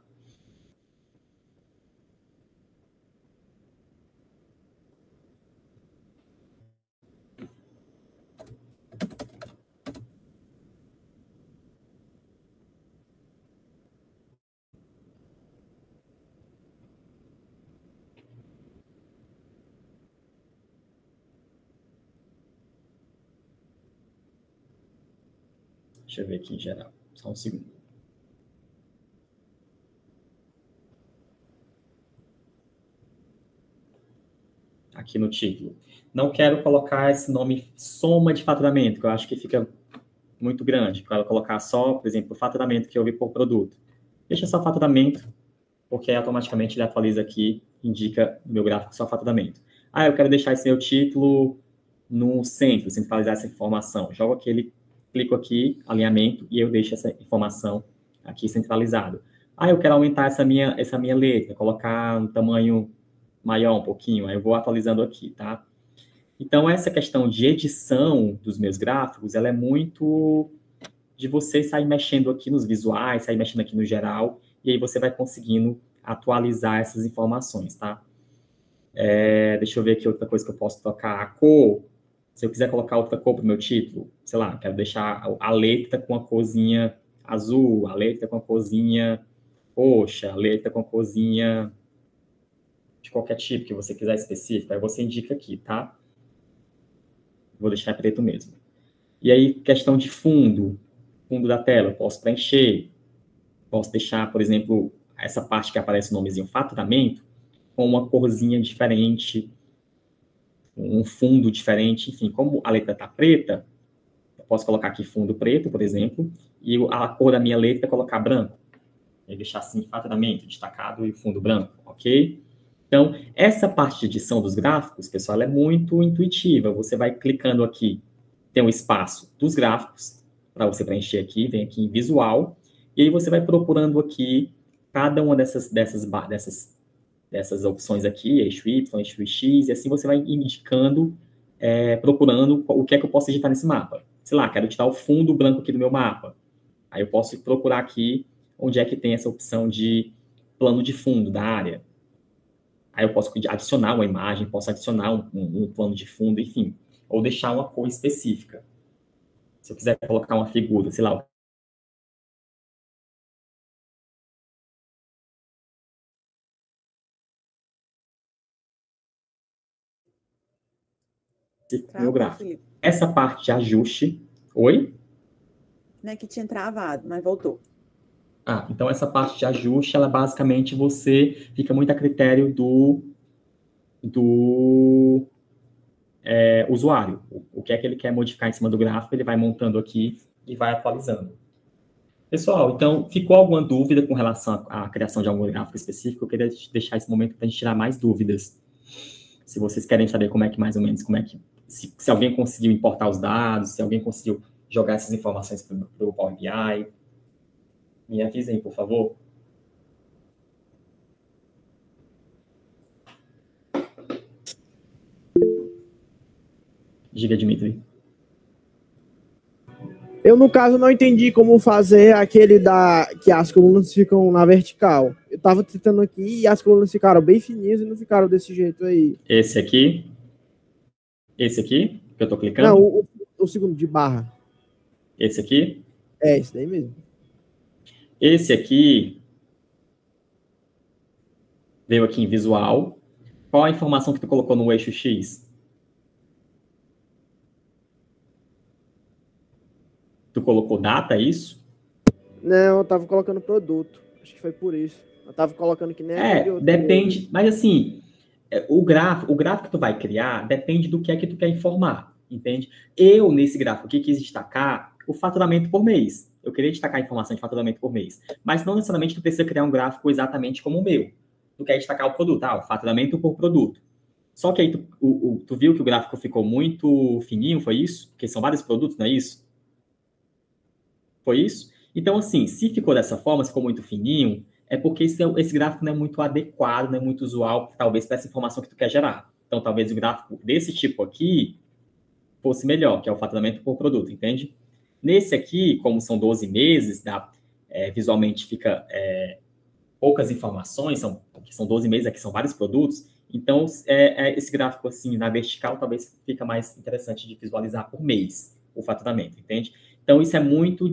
S1: Deixa eu ver aqui em geral. Só um segundo. Aqui no título. Não quero colocar esse nome soma de faturamento, que eu acho que fica muito grande. Quero colocar só, por exemplo, o faturamento que eu vi por produto. Deixa só faturamento, porque automaticamente ele atualiza aqui, indica no meu gráfico só faturamento. Ah, eu quero deixar esse meu título no centro, centralizar essa informação. Jogo aquele, clico aqui, alinhamento, e eu deixo essa informação aqui centralizado. Ah, eu quero aumentar essa minha letra, colocar um tamanho maior um pouquinho, aí eu vou atualizando aqui, tá? Então, essa questão de edição dos meus gráficos, ela é muito de você sair mexendo aqui nos visuais, sair mexendo aqui no geral, e aí você vai conseguindo atualizar essas informações, tá? Deixa eu ver aqui outra coisa que eu posso trocar. A cor, se eu quiser colocar outra cor para o meu título, sei lá, quero deixar a letra com a corzinha azul, a letra com a corzinha roxa, a letra com a corzinha de qualquer tipo que você quiser específico, aí você indica aqui, tá? Vou deixar preto mesmo. E aí, questão de fundo da tela, eu posso preencher, posso deixar, por exemplo, essa parte que aparece o nomezinho faturamento, com uma corzinha diferente, um fundo diferente, enfim, como a letra está preta, eu posso colocar aqui fundo preto, por exemplo, e a cor da minha letra é colocar branco. E deixar assim, faturamento, destacado e fundo branco, ok? Então, essa parte de edição dos gráficos, pessoal, é muito intuitiva. Você vai clicando aqui, tem um espaço dos gráficos, para você preencher aqui, vem aqui em visual, e aí você vai procurando aqui cada uma dessas opções aqui, eixo Y, eixo X, e assim você vai indicando, procurando o que é que eu posso editar nesse mapa. Sei lá, quero tirar o fundo branco aqui do meu mapa. Aí eu posso procurar aqui onde é que tem essa opção de plano de fundo da área. Aí eu posso adicionar uma imagem, posso adicionar um plano de fundo, enfim, ou deixar uma cor específica. Se eu quiser colocar uma figura, sei lá, meu gráfico. Felipe. Essa parte de ajuste... Oi?
S2: Não é que tinha travado, mas voltou.
S1: Então essa parte de ajuste, ela basicamente você fica muito a critério do usuário. O que é que ele quer modificar em cima do gráfico, ele vai montando aqui e vai atualizando. Pessoal, então, ficou alguma dúvida com relação à criação de algum gráfico específico? Eu queria deixar esse momento para a gente tirar mais dúvidas. Se vocês querem saber como é que, mais ou menos, se alguém conseguiu importar os dados, se alguém conseguiu jogar essas informações para o Power BI, me avisem, por favor. Diga, Dimitri.
S5: Eu, no caso, não entendi como fazer aquele que as colunas ficam na vertical. Eu estava tentando aqui e as colunas ficaram bem fininhas e não ficaram desse jeito aí.
S1: Esse aqui? Esse aqui, que eu estou clicando?
S5: Não, o segundo, de barra.
S1: Esse aqui?
S5: É, esse daí mesmo.
S1: Esse aqui veio aqui em visual. Qual a informação que tu colocou no eixo X? Tu colocou data, é isso?
S5: Não, eu tava colocando produto. Acho que foi por isso. Eu tava colocando que nem
S1: depende. Mas assim, o gráfico que tu vai criar depende do que é que tu quer informar, entende? Eu, nesse gráfico aqui, quis destacar o faturamento por mês. Eu queria destacar a informação de faturamento por mês. Mas não necessariamente tu precisa criar um gráfico exatamente como o meu. Tu quer destacar o produto, o faturamento por produto. Só que aí tu viu que o gráfico ficou muito fininho, foi isso? Porque são vários produtos, não é isso? Foi isso? Então, assim, se ficou dessa forma, se ficou muito fininho, é porque esse gráfico não é muito adequado, não é muito usual, talvez, para essa informação que tu quer gerar. Então, talvez o gráfico desse tipo aqui fosse melhor, que é o faturamento por produto, entende? Nesse aqui, como são 12 meses, visualmente fica poucas informações, são 12 meses, aqui são vários produtos, então esse gráfico assim, na vertical, talvez fica mais interessante de visualizar por mês, o faturamento, entende? Então, isso é muito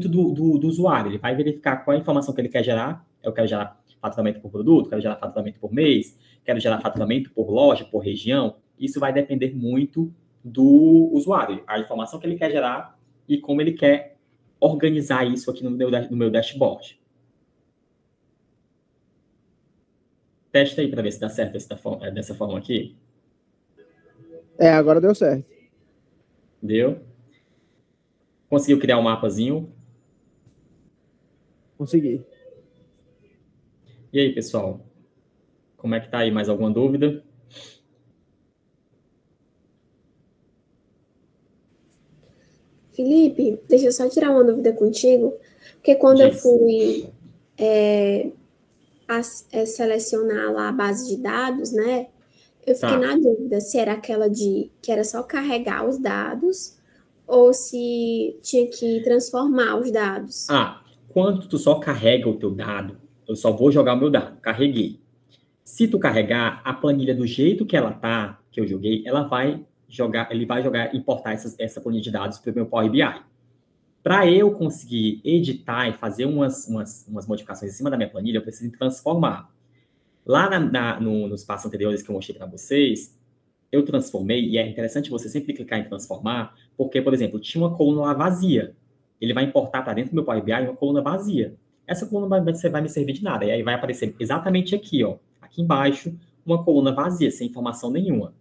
S1: do usuário. Ele vai verificar qual a informação que ele quer gerar. Eu quero gerar faturamento por produto, quero gerar faturamento por mês, quero gerar faturamento por loja, por região. Isso vai depender muito do usuário, a informação que ele quer gerar e como ele quer organizar isso aqui no meu dashboard. Testa aí para ver se dá certo dessa forma aqui.
S5: Agora deu certo.
S1: Deu? Conseguiu criar um mapazinho?
S5: Consegui.
S1: E aí, pessoal? Como é que tá aí? Mais alguma dúvida?
S3: Felipe, deixa eu só tirar uma dúvida contigo, porque quando eu fui selecionar lá a base de dados, né, eu fiquei na dúvida se era aquela que era só carregar os dados ou se tinha que transformar os dados.
S1: Quando tu só carrega o teu dado, eu só vou jogar o meu dado, carreguei. Se tu carregar a planilha do jeito que ela tá, que eu joguei, ele vai importar essa planilha de dados para o meu Power BI. Para eu conseguir editar e fazer umas modificações em cima da minha planilha, eu preciso transformar. Lá nos passos anteriores que eu mostrei para vocês, eu transformei, e é interessante você sempre clicar em transformar, porque, por exemplo, tinha uma coluna lá vazia. Ele vai importar para dentro do meu Power BI uma coluna vazia. Essa coluna vai me servir de nada. E aí vai aparecer exatamente aqui, ó, aqui embaixo, uma coluna vazia, sem informação nenhuma.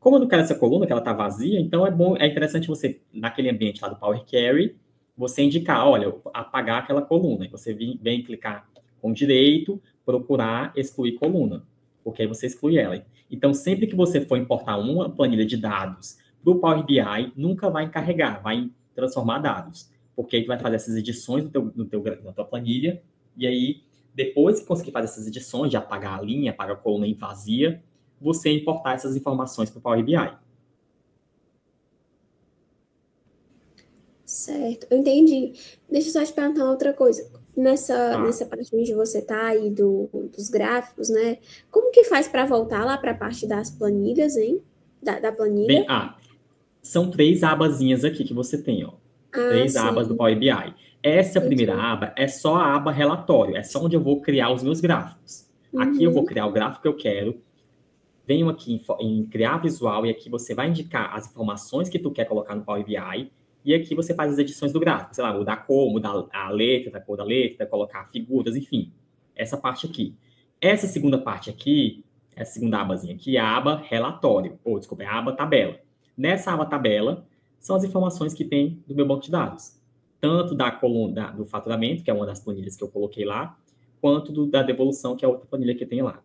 S1: Como eu não quero essa coluna, que ela está vazia, então é interessante você, naquele ambiente lá do Power Query, você indicar, olha, apagar aquela coluna. E você vem clicar com direito, procurar excluir coluna, porque aí você exclui ela. Então, sempre que você for importar uma planilha de dados para o Power BI, nunca vai encarregar, vai transformar dados, porque aí tu vai fazer essas edições na tua planilha, e aí, depois que conseguir fazer essas edições, de apagar a linha, apagar a coluna vazia, você importar essas informações para o Power BI.
S3: Certo, eu entendi. Deixa eu só te perguntar outra coisa. Nessa parte onde você tá aí dos gráficos, né? Como que faz para voltar lá para a parte das planilhas, hein? Da planilha?
S1: São 3 abazinhas aqui que você tem, ó. 3 abas do Power BI. Essa primeira aba é só a aba relatório, é só onde eu vou criar os meus gráficos. Aqui eu vou criar o gráfico que eu quero, venho aqui em criar visual, e aqui você vai indicar as informações que tu quer colocar no Power BI, e aqui você faz as edições do gráfico, sei lá, mudar a cor, mudar a letra, a cor da letra, colocar figuras, enfim. Essa parte aqui. Essa segunda parte aqui, essa segunda abazinha aqui, é a aba relatório, é a aba tabela. Nessa aba tabela, são as informações que tem do meu banco de dados. Tanto da coluna do faturamento, que é uma das planilhas que eu coloquei lá, quanto da devolução, que é outra planilha que tem lá,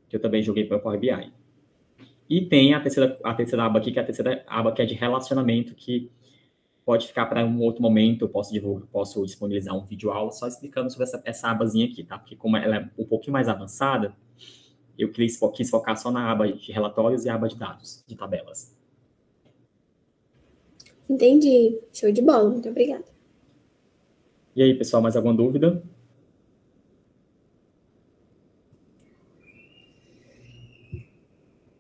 S1: que eu também joguei para o Power BI. E tem a terceira aba aqui, que é a terceira aba que é de relacionamento, que pode ficar para um outro momento, eu posso disponibilizar um vídeo aula só explicando sobre essa abazinha aqui, tá? Porque como ela é um pouquinho mais avançada, eu quis focar só na aba de relatórios e a aba de dados, de tabelas.
S3: Entendi. Show de bola. Muito obrigada.
S1: E aí, pessoal, mais alguma dúvida?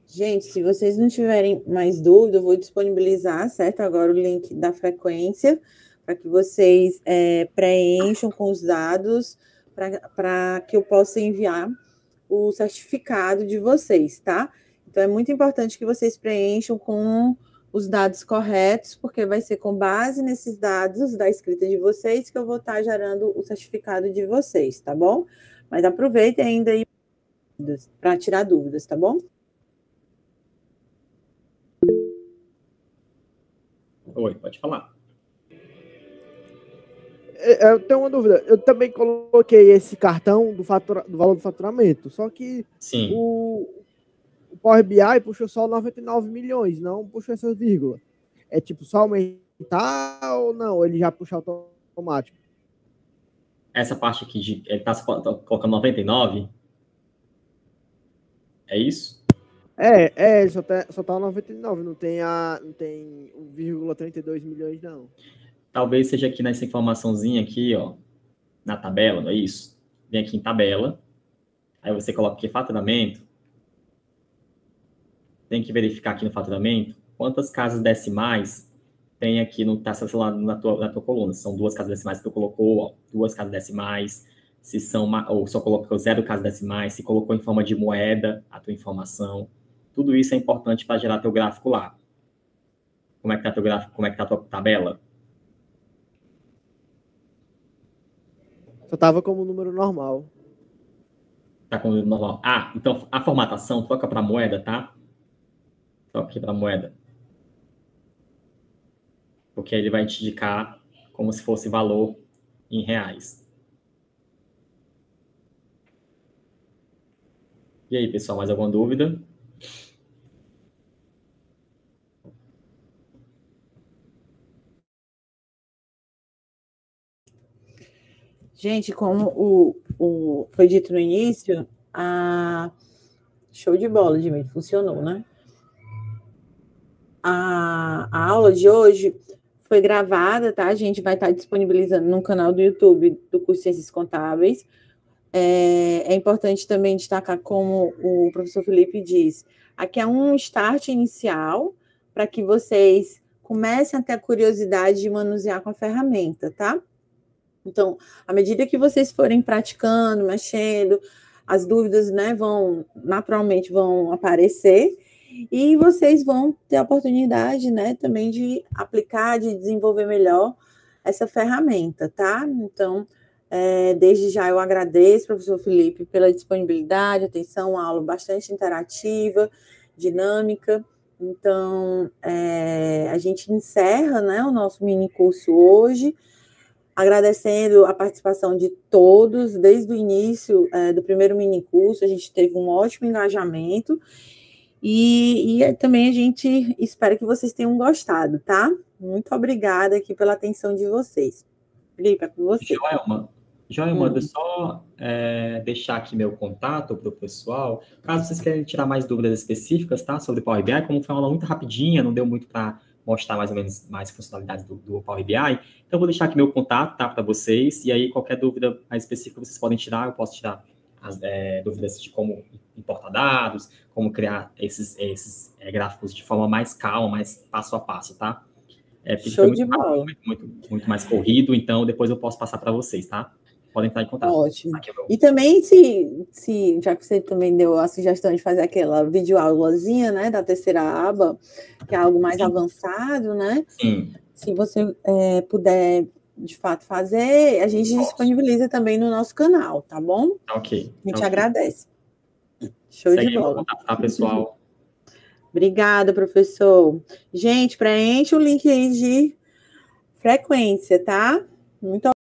S2: Gente, se vocês não tiverem mais dúvida, eu vou disponibilizar, certo? Agora o link da frequência, para que vocês preencham com os dados, para que eu possa enviar o certificado de vocês, tá? Então, é muito importante que vocês preencham com os dados corretos, porque vai ser com base nesses dados da escrita de vocês que eu vou estar gerando o certificado de vocês, tá bom? Mas aproveitem ainda aí para tirar dúvidas, tá bom?
S1: Oi, pode falar.
S5: Eu tenho uma dúvida. Eu também coloquei esse cartão do valor do faturamento, só que
S1: Sim.
S5: o Power BI puxou só 99 milhões, não puxou essas vírgulas. É tipo só aumentar ou não? Ele já puxa automático?
S1: Essa parte aqui, ele tá colocando 99? É isso?
S5: Ele só tá 99, não tem 1,32 milhões, não.
S1: Talvez seja aqui nessa informaçãozinha aqui, ó, na tabela, não é isso? Vem aqui em tabela, aí você coloca aqui faturamento, tem que verificar aqui no faturamento quantas casas decimais tem aqui na tua coluna. Se são 2 casas decimais que tu colocou, ó, 2 casas decimais, se são, ou só colocou 0 casas decimais, se colocou em forma de moeda a tua informação. Tudo isso é importante para gerar teu gráfico lá. Como é que tá teu gráfico? Como é que tá a tua tabela?
S5: Só tava como número normal.
S1: Tá com o número normal. Então a formatação troca para moeda, tá? Troca aqui para moeda. Porque ele vai te indicar como se fosse valor em reais. E aí, pessoal, mais alguma dúvida?
S2: Gente, como foi dito no início, show de bola, Jimmy, funcionou, né? A aula de hoje foi gravada, tá? A gente vai estar disponibilizando no canal do YouTube do curso Ciências Contábeis. É importante também destacar, como o professor Felipe diz, aqui é um start inicial para que vocês comecem a ter a curiosidade de manusear com a ferramenta, tá? Então, à medida que vocês forem praticando, mexendo, as dúvidas, né, naturalmente vão aparecer e vocês vão ter a oportunidade, né, também de aplicar, de desenvolver melhor essa ferramenta, tá? Então, desde já eu agradeço, professor Felipe, pela disponibilidade, atenção, uma aula bastante interativa, dinâmica. Então, a gente encerra, né, o nosso mini curso hoje, agradecendo a participação de todos, desde o início do primeiro mini curso, a gente teve um ótimo engajamento, e também a gente espera que vocês tenham gostado, tá? Muito obrigada aqui pela atenção de vocês. Felipe, é com você.
S1: Joelma, deixa eu só deixar aqui meu contato para o pessoal, caso vocês queiram tirar mais dúvidas específicas, tá, sobre o Power BI, como foi uma aula muito rapidinha, não deu muito para mostrar mais ou menos mais funcionalidades do Power BI, então eu vou deixar aqui meu contato, tá, para vocês, e aí qualquer dúvida mais específica vocês podem tirar, eu posso tirar as dúvidas de como importar dados, como criar esses gráficos de forma mais calma, mais passo a passo, tá? Porque
S2: Show de bola.
S1: Muito mais corrido, então depois eu posso passar para vocês, tá? Podem entrar em contato.
S2: Ótimo. E também, se já que você também deu a sugestão de fazer aquela videoaulazinha, né, da terceira aba, que é algo mais avançado, né?
S1: Sim.
S2: Se você puder, de fato, fazer, a gente disponibiliza também no nosso canal, tá bom?
S1: Ok.
S2: A gente agradece. Show de bola.
S1: Contato, tá, pessoal?
S2: Obrigada, professor. Gente, preenche o link aí de frequência, tá? Muito obrigada.